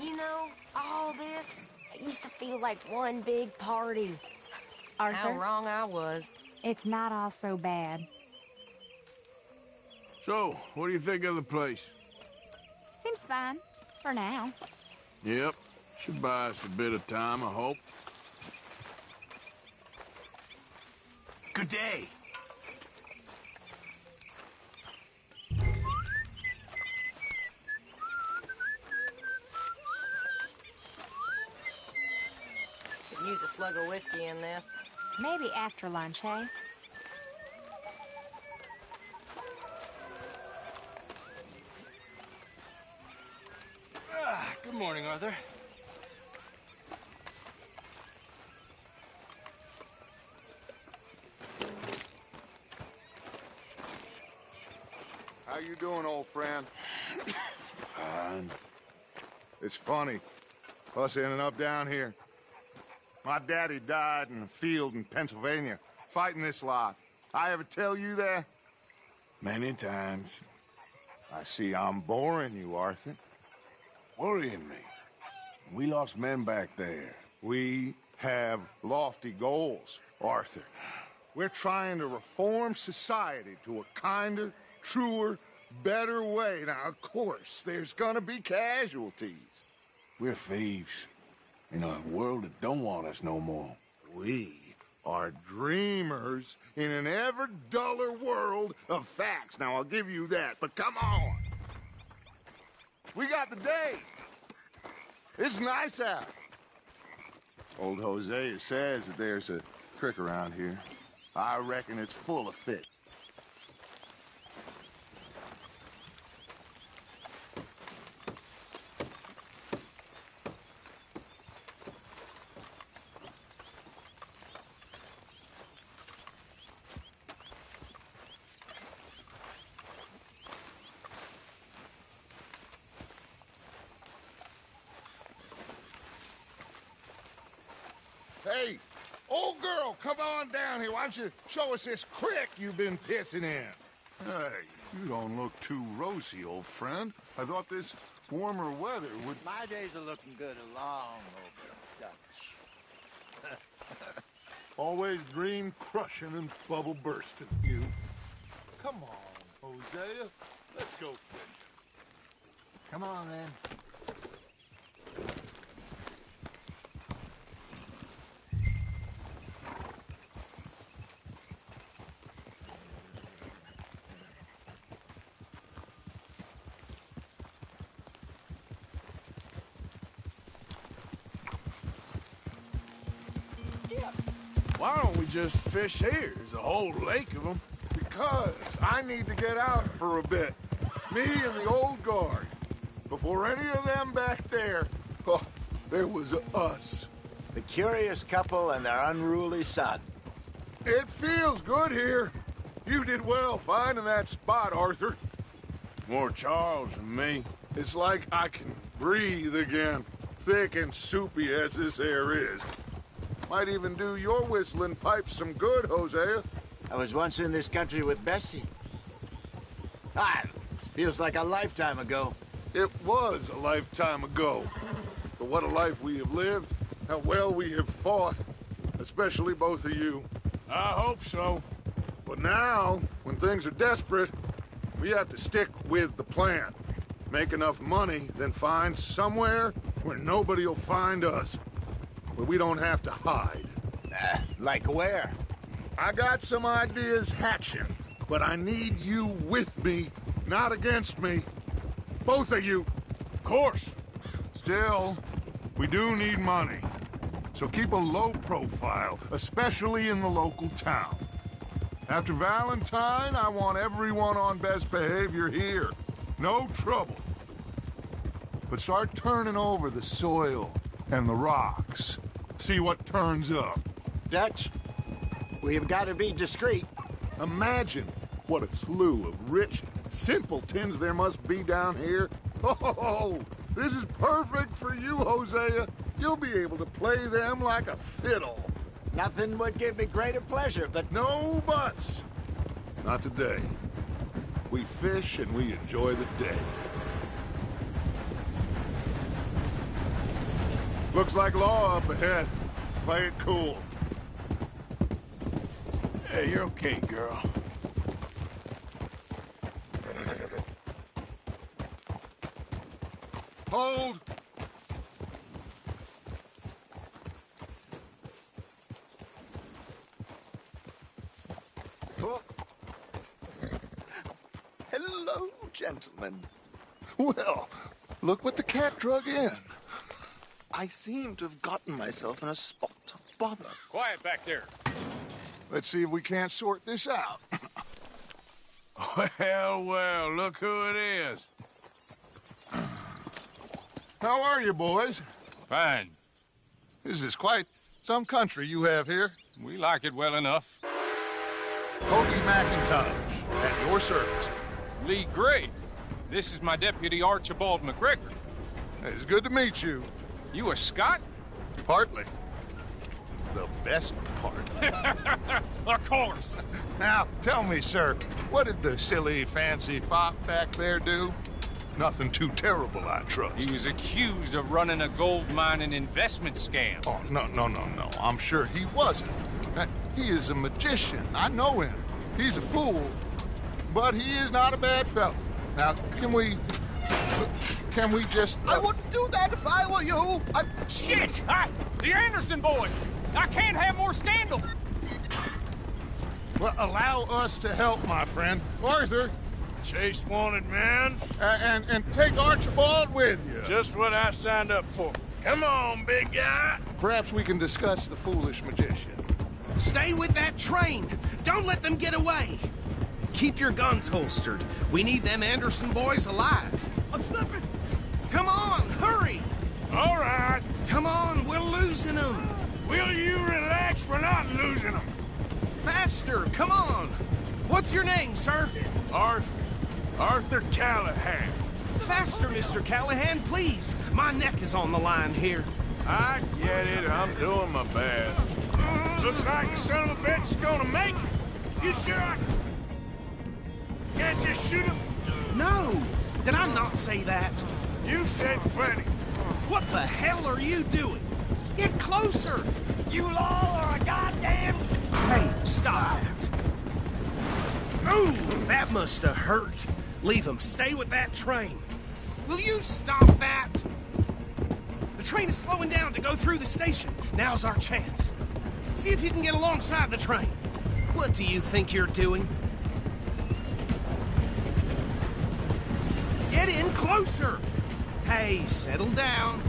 You know, all this, it used to feel like one big party. Arthur? How wrong I was. It's not all so bad. So, what do you think of the place? Seems fine. For now. Yep. Should buy us a bit of time, I hope. good day. Could use a slug of whiskey in this. Maybe after lunch, hey? Good morning, Arthur. How you doing, old friend? Fine. It's funny, us ending up down here. My daddy died in a field in Pennsylvania, fighting this lot. I ever tell you that? Many times. I see I'm boring you, Arthur. Worrying me. We lost men back there. We have lofty goals, Arthur. We're trying to reform society to a kinder, truer, better way. Now, of course, there's gonna be casualties. We're thieves. In a world that don't want us no more. We are dreamers in an ever duller world of facts. Now, I'll give you that, but come on. We got the day. It's nice out. Old Hosea says that there's a creek around here. I reckon it's full of fish. Hey, old girl, come on down here. Why don't you show us this creek you've been pissing in? Hey, you don't look too rosy, old friend. I thought this warmer weather would... My days are looking good along over Dutch. Always dream crushing and bubble bursting, you. Come on, Hosea. Let's go fish. Come on, then. Why don't we just fish here? There's a whole lake of them. Because I need to get out for a bit. Me and the old guard. Before any of them back there, oh, there was us. The curious couple and their unruly son. It feels good here. You did well finding that spot, Arthur. More Charles than me. It's like I can breathe again, thick and soupy as this air is. Might even do your whistling pipes some good, Hosea. I was once in this country with Bessie. Feels like a lifetime ago. It was a lifetime ago. But what a life we have lived. How well we have fought. Especially both of you. I hope so. But now, when things are desperate, we have to stick with the plan. Make enough money, then find somewhere where nobody will find us. Where we don't have to hide. Like where? I got some ideas hatching, but I need you with me, not against me. Both of you. Of course. Still, We do need money. So keep a low profile, especially in the local town. After Valentine, I want everyone on best behavior here. No trouble. But start turning over the soil and the rocks. See what turns up. Dutch, we've got to be discreet. Imagine what a slew of rich simpletons there must be down here. Oh, this is perfect for you, Hosea. You'll be able to play them like a fiddle. Nothing would give me greater pleasure, but No buts. Not today. We fish and we enjoy the day. Looks like law up ahead. Play it cool. Hey, you're okay, girl. Hold! Hello, gentlemen. Well, look what the cat drug in. I seem to have gotten myself in a spot of bother. Quiet back there. Let's see if we can't sort this out. Well, look who it is. How are you, boys? Fine. This is quite some country you have here. We like it well enough. Hoagie McIntosh, at your service. Lee Gray. This is my deputy, Archibald McGregor. It's good to meet you. You a Scot? Partly. The best part. Of course. Now, tell me, sir, what did the silly, fancy fop back there do? Nothing too terrible, I trust. He was accused of running a gold mining investment scam. Oh, no. I'm sure he wasn't. He is a magician. I know him. He's a fool, but he is not a bad fellow. Now, can we just... I wouldn't do that if I were you. Shit! The Anderson boys! I can't have more scandal! Well, allow us to help, my friend. Arthur! Chase wanted man. And take Archibald with you. Just what I signed up for. Come on, big guy. Perhaps we can discuss the foolish magician. Stay with that train. Don't let them get away. Keep your guns holstered. We need them Anderson boys alive. I'm slipping. Come on, hurry. All right. Come on, we're losing them. Will you relax? We're not losing them. Faster, come on. What's your name, sir? Arthur Callahan. Faster, Mr. Callahan, please. My neck is on the line here. I get it. I'm doing my best. Looks like the son of a bitch is gonna make it. You sure I can't just shoot him? No. Did I not say that? You've said plenty. What the hell are you doing? Get closer. You law are a goddamn... Hey, stop that. Ooh, that must have hurt. Leave him. Stay with that train. Will you stop that? The train is slowing down to go through the station. Now's our chance. See if you can get alongside the train. What do you think you're doing? Get in closer. Hey, settle down.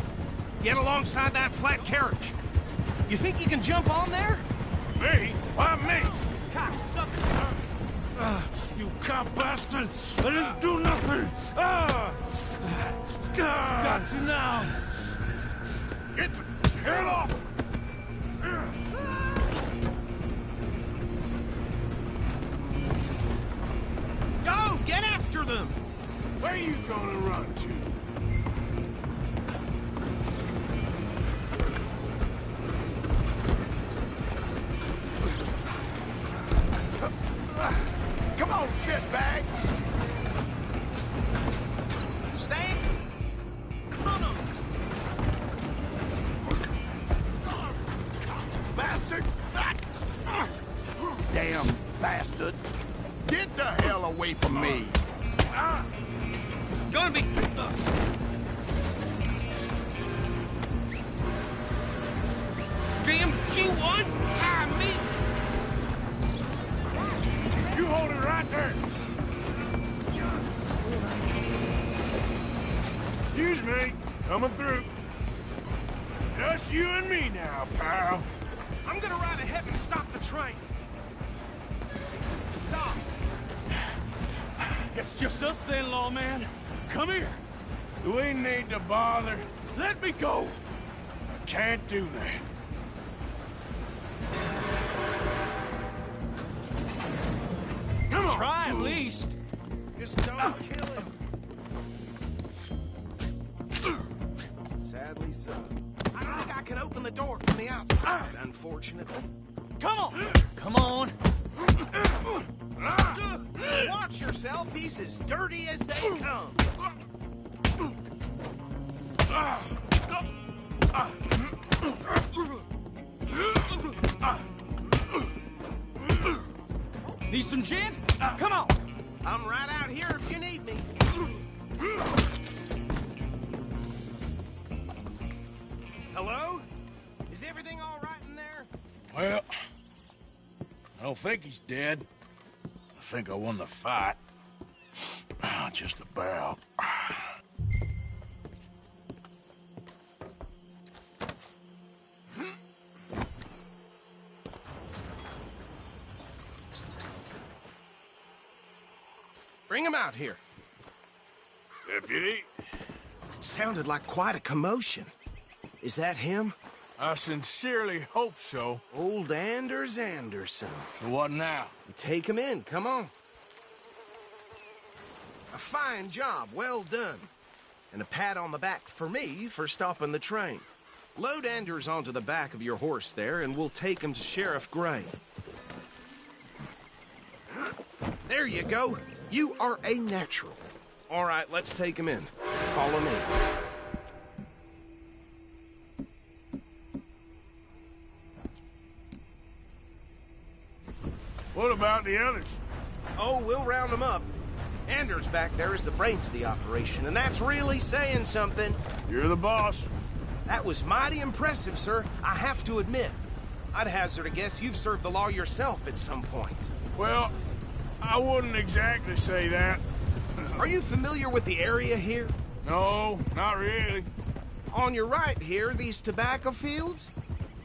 Get alongside that flat carriage. You think you can jump on there? Me? Why me? Cocksucker. You cop bastard! I didn't do nothing! Got you now! Get the hell off! Go! Get after them! Where are you gonna run to? Come on, shitbag! Stay! Run 'em! Bastard! Damn bastard! Get the hell away from me! Gonna be... Damn you untie me! You hold it right there! Excuse me, coming through. Just you and me now, pal. I'm gonna ride ahead and stop the train. Stop! It's just us then, lawman. Come here. We need to bother. Let me go. I can't do that. Come on, try at least. Just don't kill him. Sadly so. I don't think I can open the door from the outside, unfortunately. Come on. Come on. Watch yourself. He's as dirty as they come. Need some gin? Come on. I'm right out here if you need me. Hello? Is everything all right in there? Well, I don't think he's dead. I think I won the fight. Just about. Bring him out here. Deputy? Sounded like quite a commotion. Is that him? I sincerely hope so. Old Anders Anderson. So what now? Take him in, come on. A fine job, well done. And a pat on the back for me for stopping the train. Load Anders onto the back of your horse there, and we'll take him to Sheriff Gray. There you go. You are a natural. All right, let's take him in. Follow me. What about the others? Oh, we'll round them up. Anders back there is the brains of the operation, and that's really saying something. You're the boss. That was mighty impressive, sir. I have to admit. I'd hazard a guess you've served the law yourself at some point. Well, I wouldn't exactly say that. Are you familiar with the area here? No, not really. On your right here, these tobacco fields?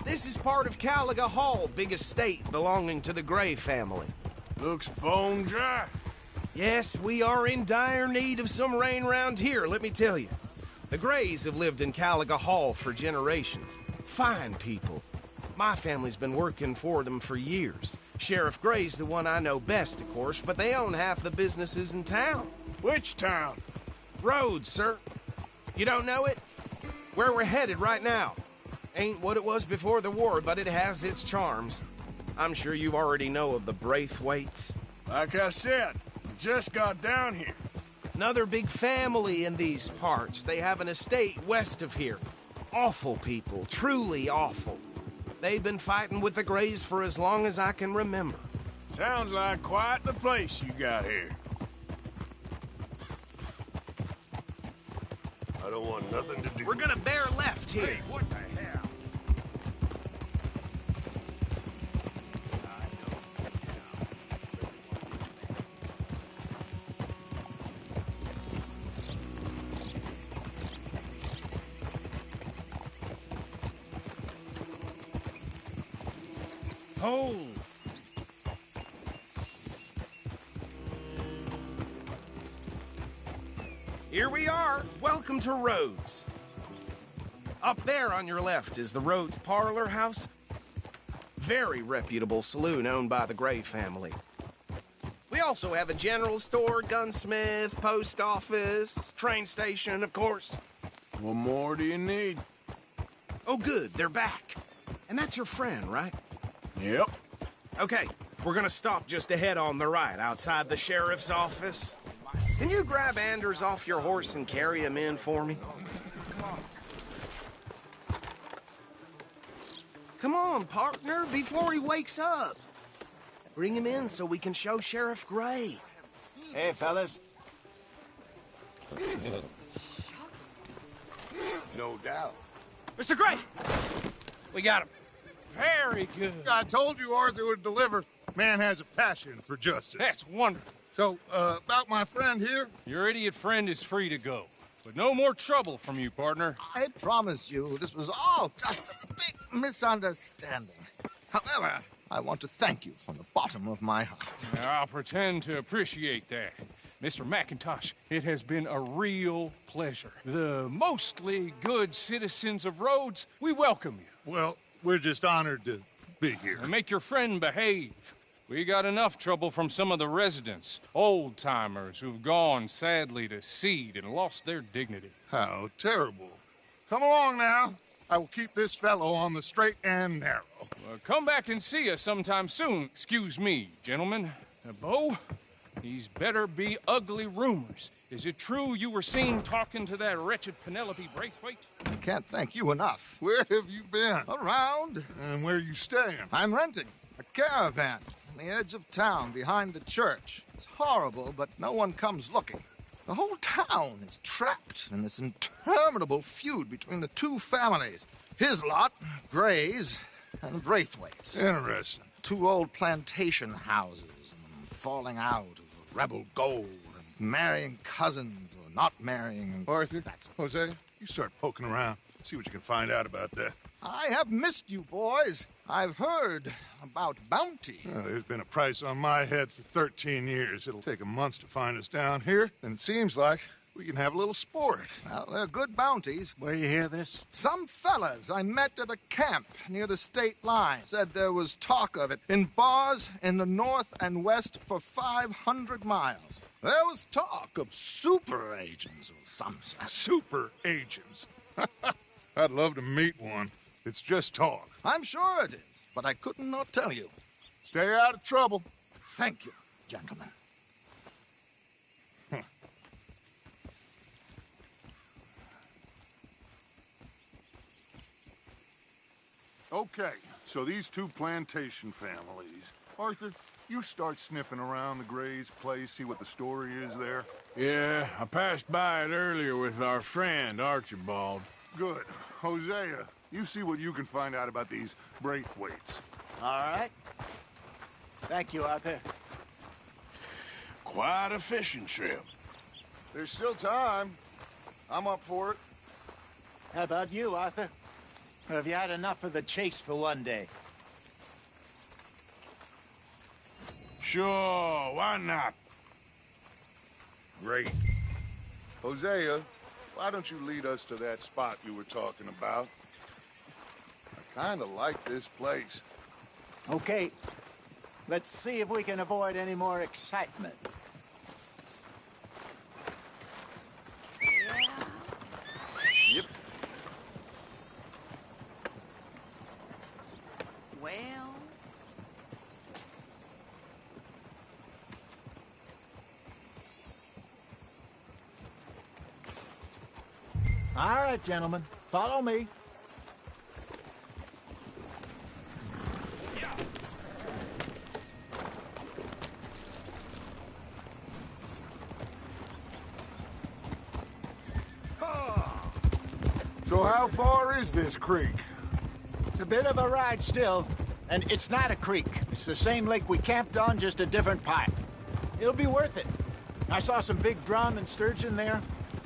This is part of Caliga Hall, big estate belonging to the Gray family. Looks bone dry. Yes, we are in dire need of some rain round here, let me tell you. The Grays have lived in Caliga Hall for generations. Fine people. My family's been working for them for years. Sheriff Gray's the one I know best, of course, but they own half the businesses in town. Which town? Rhodes, sir. You don't know it? Where we're headed right now. Ain't what it was before the war, but it has its charms. I'm sure you already know of the Braithwaites. Like I said, just got down here. Another big family in these parts. They have an estate west of here. Awful people, truly awful. They've been fighting with the Grays for as long as I can remember. Sounds like quite the place you got here. I don't want nothing to do. We're gonna bear left here. Hey, what the hell? Hold. Here we are. Welcome to Rhodes. Up there on your left is the Rhodes Parlor House. Very reputable saloon owned by the Gray family. We also have a general store, gunsmith, post office, train station, of course. What more do you need? Oh, good. They're back. And that's your friend, right? Yep. Okay, we're gonna stop just ahead on the right, outside the sheriff's office. Can you grab Anders off your horse and carry him in for me? Come on, partner, before he wakes up. Bring him in so we can show Sheriff Gray. Hey, fellas. No doubt. Mr. Gray! We got him. Very good. I told you Arthur would deliver. Man has a passion for justice. That's wonderful. So, about my friend here? Your idiot friend is free to go. But no more trouble from you, partner. I promise you, this was all just a big misunderstanding. However, I want to thank you from the bottom of my heart. I'll pretend to appreciate that. Mr. McIntosh, it has been a real pleasure. The mostly good citizens of Rhodes, we welcome you. Well, we're just honored to be here. And make your friend behave. We got enough trouble from some of the residents, old-timers who've gone, sadly, to seed and lost their dignity. How terrible. Come along now. I will keep this fellow on the straight and narrow. Come back and see us sometime soon. Excuse me, gentlemen. Bo, these better be ugly rumors. Is it true you were seen talking to that wretched Penelope Braithwaite? I can't thank you enough. Where have you been? Around. And where are you staying? I'm renting a caravan on the edge of town behind the church. It's horrible, but no one comes looking. The whole town is trapped in this interminable feud between the two families. His lot, Gray's, and Braithwaite's. Interesting. Two old plantation houses, and falling out of rebel gold, and marrying cousins or not marrying. Arthur, Jose, you start poking around. See what you can find out about that. I have missed you, boys. I've heard about bounty. There's been a price on my head for 13 years. It'll take 'em months to find us down here, and it seems like we can have a little sport. Well, they're good bounties. Where you hear this? Some fellas I met at a camp near the state line said there was talk of it in bars in the north and west for 500 miles. There was talk of super agents of some sort. Super agents? I'd love to meet one. It's just talk. I'm sure it is, but I couldn't not tell you. Stay out of trouble. Thank you, gentlemen. Okay, so these two plantation families. Arthur, you start sniffing around the Gray's place, see what the story is there. Yeah, I passed by it earlier with our friend, Archibald. Good. Hosea, you see what you can find out about these Braithwaites. All right. Thank you, Arthur. Quite a fishing trip. There's still time. I'm up for it. How about you, Arthur? Or have you had enough of the chase for one day? Sure, why not? Great. Hosea, why don't you lead us to that spot you were talking about? I kind of like this place. Okay. Let's see if we can avoid any more excitement. Yep. Well... All right, gentlemen. Follow me. So how far is this creek? It's a bit of a ride still, and it's not a creek. It's the same lake we camped on, just a different part. It'll be worth it. I saw some big drum and sturgeon there.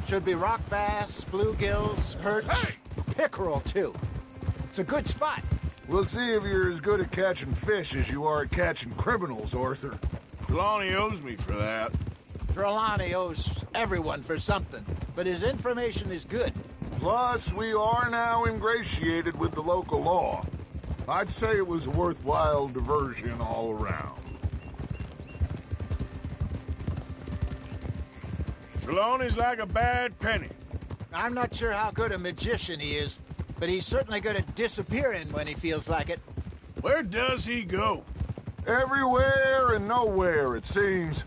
Should be rock bass, bluegills, perch, pickerel, too. It's a good spot. We'll see if you're as good at catching fish as you are at catching criminals, Arthur. Trelawney owes me for that. Trelawney owes everyone for something, but his information is good. Plus, we are now ingratiated with the local law. I'd say it was a worthwhile diversion all around. Trelawney's like a bad penny. I'm not sure how good a magician he is, but he's certainly good at disappearing when he feels like it. Where does he go? Everywhere and nowhere, it seems.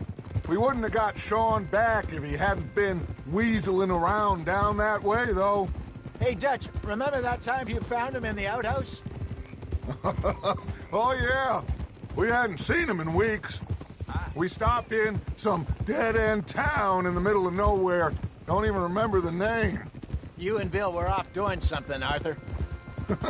We wouldn't have got Sean back if he hadn't been weaseling around down that way, though. Hey, Dutch, remember that time you found him in the outhouse? Oh, yeah. We hadn't seen him in weeks. We stopped in some dead-end town in the middle of nowhere. Don't even remember the name. You and Bill were off doing something, Arthur.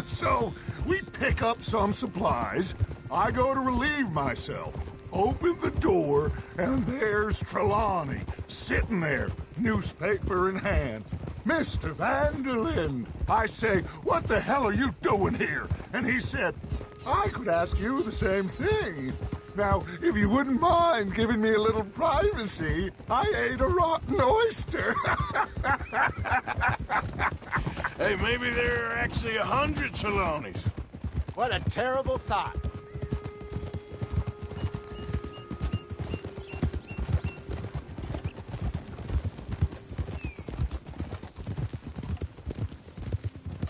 So, we pick up some supplies. I go to relieve myself. Open the door, and there's Trelawney, sitting there, newspaper in hand. Mr. Vanderlind, I say, what the hell are you doing here? And he said, I could ask you the same thing. Now, if you wouldn't mind giving me a little privacy, I ate a rotten oyster. Hey, maybe there are actually 100 Trelawneys. What a terrible thought.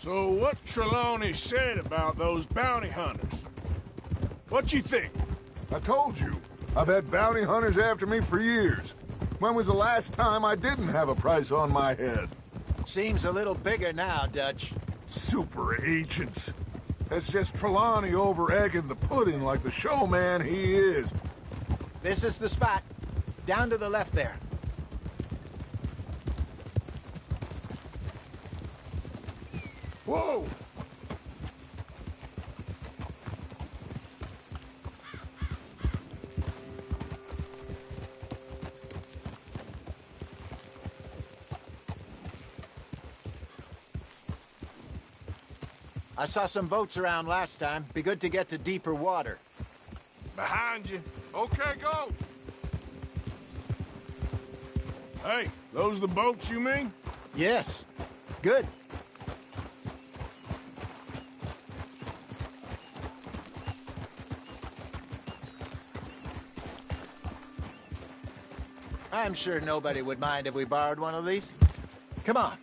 So what Trelawney said about those bounty hunters? What you think? I told you, I've had bounty hunters after me for years. When was the last time I didn't have a price on my head? Seems a little bigger now, Dutch. Super agents. That's just Trelawney over-egging the pudding like the showman he is. This is the spot. Down to the left there. Whoa! I saw some boats around last time. Be good to get to deeper water. Behind you. Okay, go! Hey, those the boats you mean? Yes. Good. I'm sure nobody would mind if we borrowed one of these. Come on.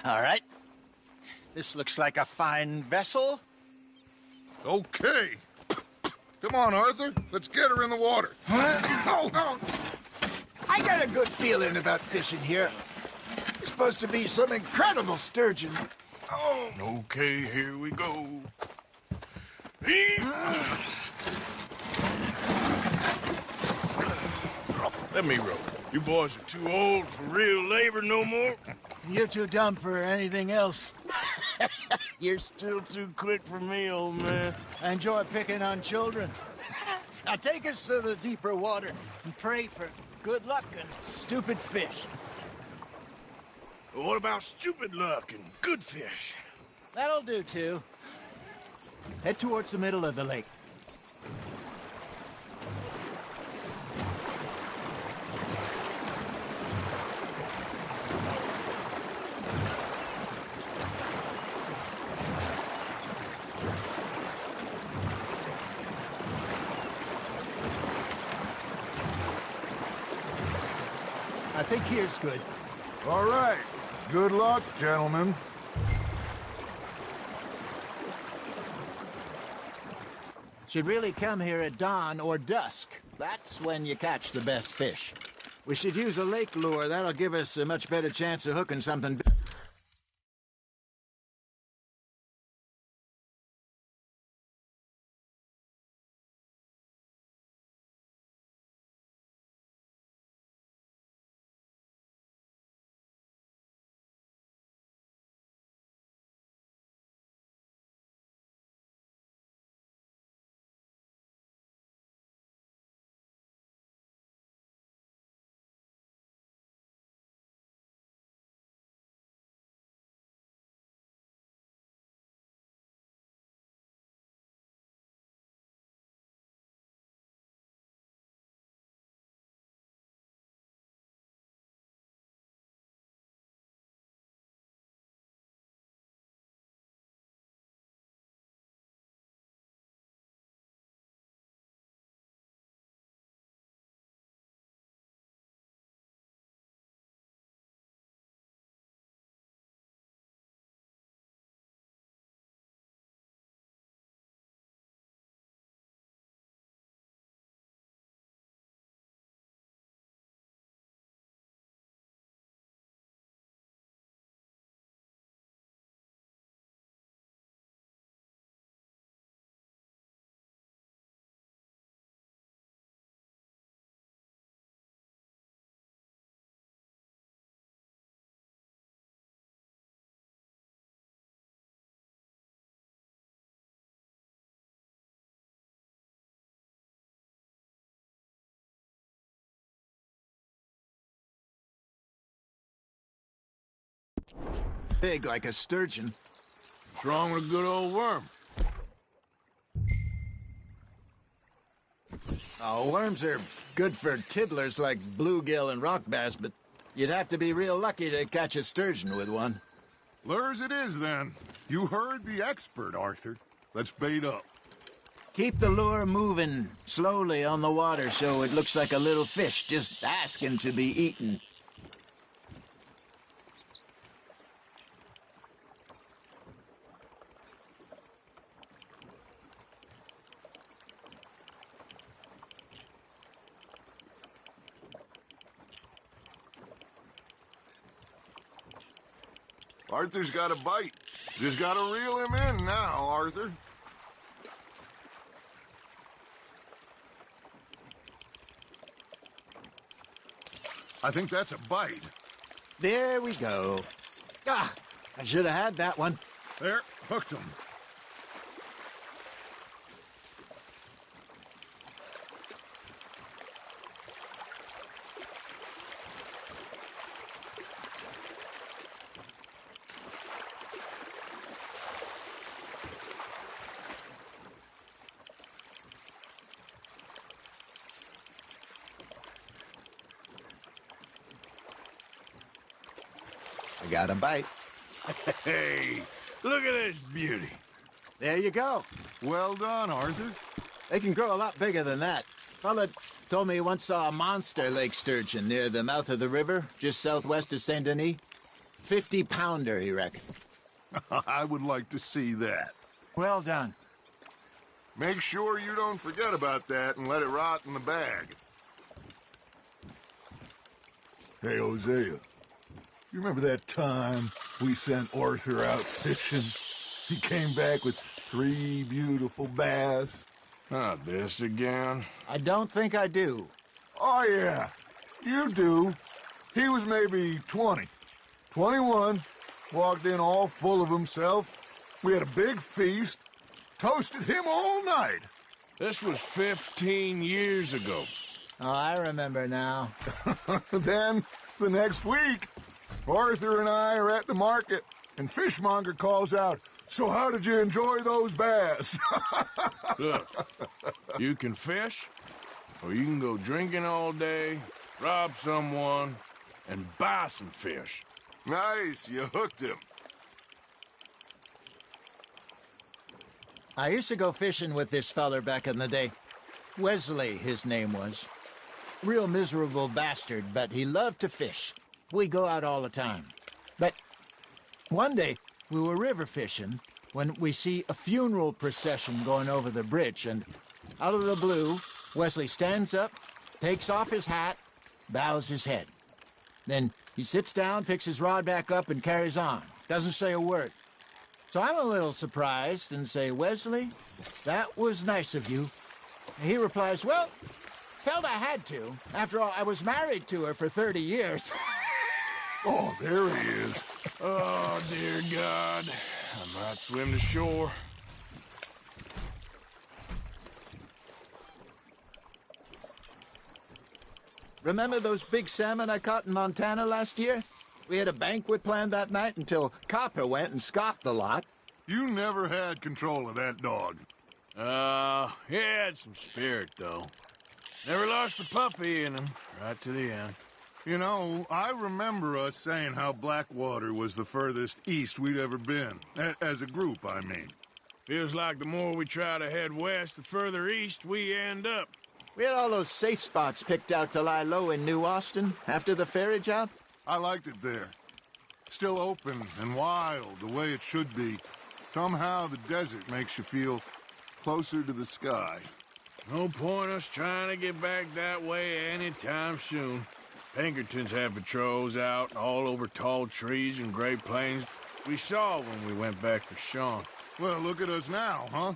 All right. This looks like a fine vessel. Okay. Come on, Arthur. Let's get her in the water. Oh. I got a good feeling about fishing here. It's supposed to be some incredible sturgeon. Oh. Okay, here we go. Let me row. You boys are too old for real labor no more. You're too dumb for anything else. You're still too quick for me, old man. I enjoy picking on children. Now take us to the deeper water and pray for good luck and stupid fish. What about stupid luck and good fish? That'll do, too. Head towards the middle of the lake. I think here's good. All right. Good luck, gentlemen. Should really come here at dawn or dusk. That's when you catch the best fish. We should use a lake lure. That'll give us a much better chance of hooking something big. Big like a sturgeon. What's wrong with a good old worm? Oh, worms are good for tiddlers like bluegill and rock bass, but you'd have to be real lucky to catch a sturgeon with one. Lures it is, then. You heard the expert, Arthur. Let's bait up. Keep the lure moving slowly on the water so it looks like a little fish just asking to be eaten. Arthur's got a bite. Just gotta reel him in now, Arthur. I think that's a bite. There we go. Ah, I should have had that one. There, hooked him. I got a bite. Hey, look at this beauty. There you go. Well done, Arthur. They can grow a lot bigger than that. Fella told me he once saw a monster lake sturgeon near the mouth of the river, just southwest of Saint Denis. 50-pounder, he reckoned. I would like to see that. Well done. Make sure you don't forget about that and let it rot in the bag. Hey, Hosea. You remember that time we sent Arthur out fishing? He came back with 3 beautiful bass. Not this again. I don't think I do. Oh, yeah. You do. He was maybe 20. 21. Walked in all full of himself. We had a big feast. Toasted him all night. This was 15 years ago. Oh, I remember now. Then, the next week, Arthur and I are at the market, and Fishmonger calls out, "So how did you enjoy those bass?" Look, you can fish, or you can go drinking all day, rob someone, and buy some fish. Nice, you hooked him. I used to go fishing with this feller back in the day. Wesley, his name was. Real miserable bastard, but he loved to fish. We'd go out all the time. But one day, we were river fishing when we see a funeral procession going over the bridge, and out of the blue, Wesley stands up, takes off his hat, bows his head. Then he sits down, picks his rod back up, and carries on. Doesn't say a word. So I'm a little surprised and say, "Wesley, that was nice of you." And he replies, "Well, felt I had to. After all, I was married to her for 30 years. Oh, there he is. Oh, dear God. I might swim to shore. Remember those big salmon I caught in Montana last year? We had a banquet planned that night until Copper went and scoffed the lot. You never had control of that dog. He had some spirit, though. Never lost the puppy in him, right to the end. You know, I remember us saying how Blackwater was the furthest east we'd ever been. As a group, I mean. Feels like the more we try to head west, the further east we end up. We had all those safe spots picked out to lie low in New Austin after the ferry job. I liked it there. Still open and wild, the way it should be. Somehow the desert makes you feel closer to the sky. No point us trying to get back that way anytime soon. Pinkertons have patrols out all over tall trees and Great Plains. We saw when we went back for Sean. Well, look at us now, huh?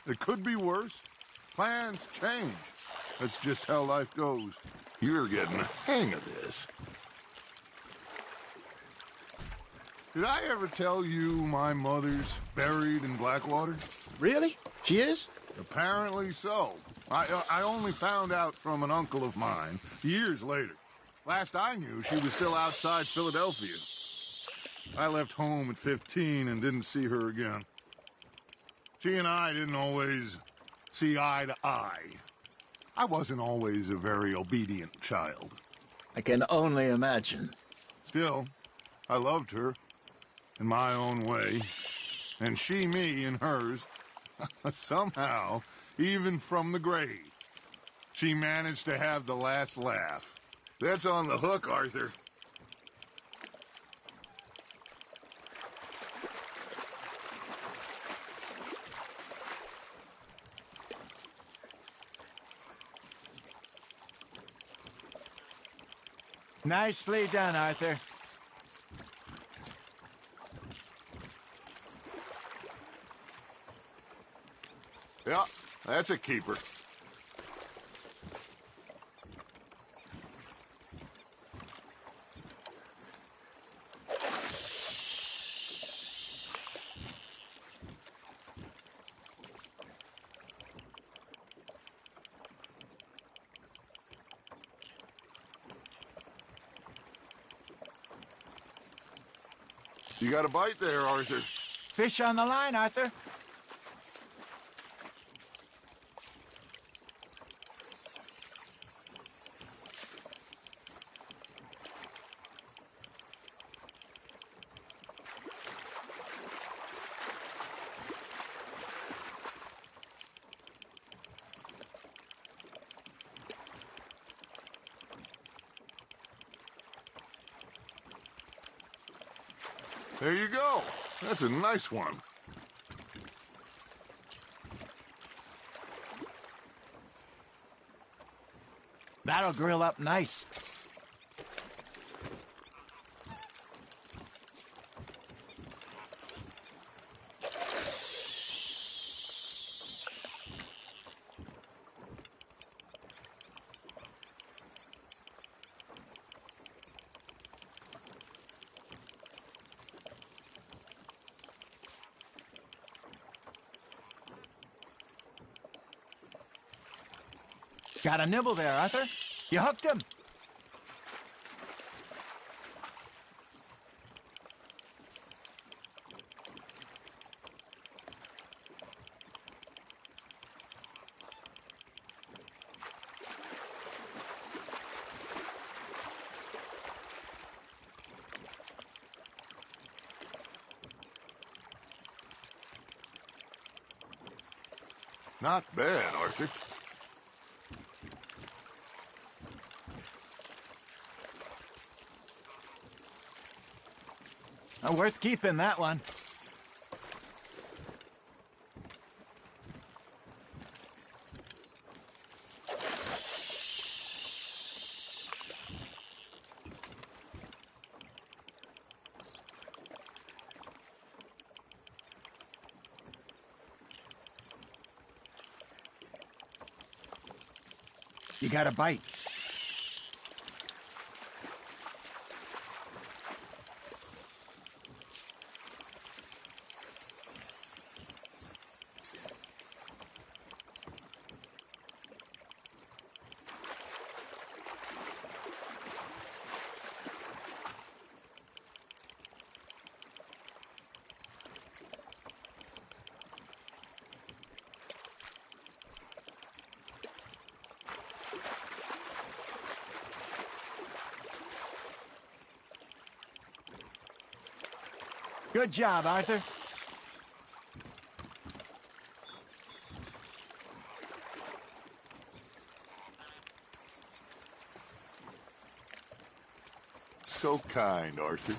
It could be worse. Plans change. That's just how life goes. You're getting the hang of this. Did I ever tell you my mother's buried in Blackwater? Really? She is? Apparently so. I only found out from an uncle of mine years later. Last I knew, she was still outside Philadelphia. I left home at 15 and didn't see her again. She and I didn't always see eye to eye. I wasn't always a very obedient child. I can only imagine. Still, I loved her in my own way, and she me in hers. Somehow, even from the grave, she managed to have the last laugh. That's on the hook, Arthur. Nicely done, Arthur. Yeah, that's a keeper. You got a bite there, Arthur. Fish on the line, Arthur. There you go. That's a nice one. That'll grill up nice. Got a nibble there, Arthur. You hooked him. Not bad, Arthur. Worth keeping, that one. You got a bite. Good job, Arthur. So kind, Arthur.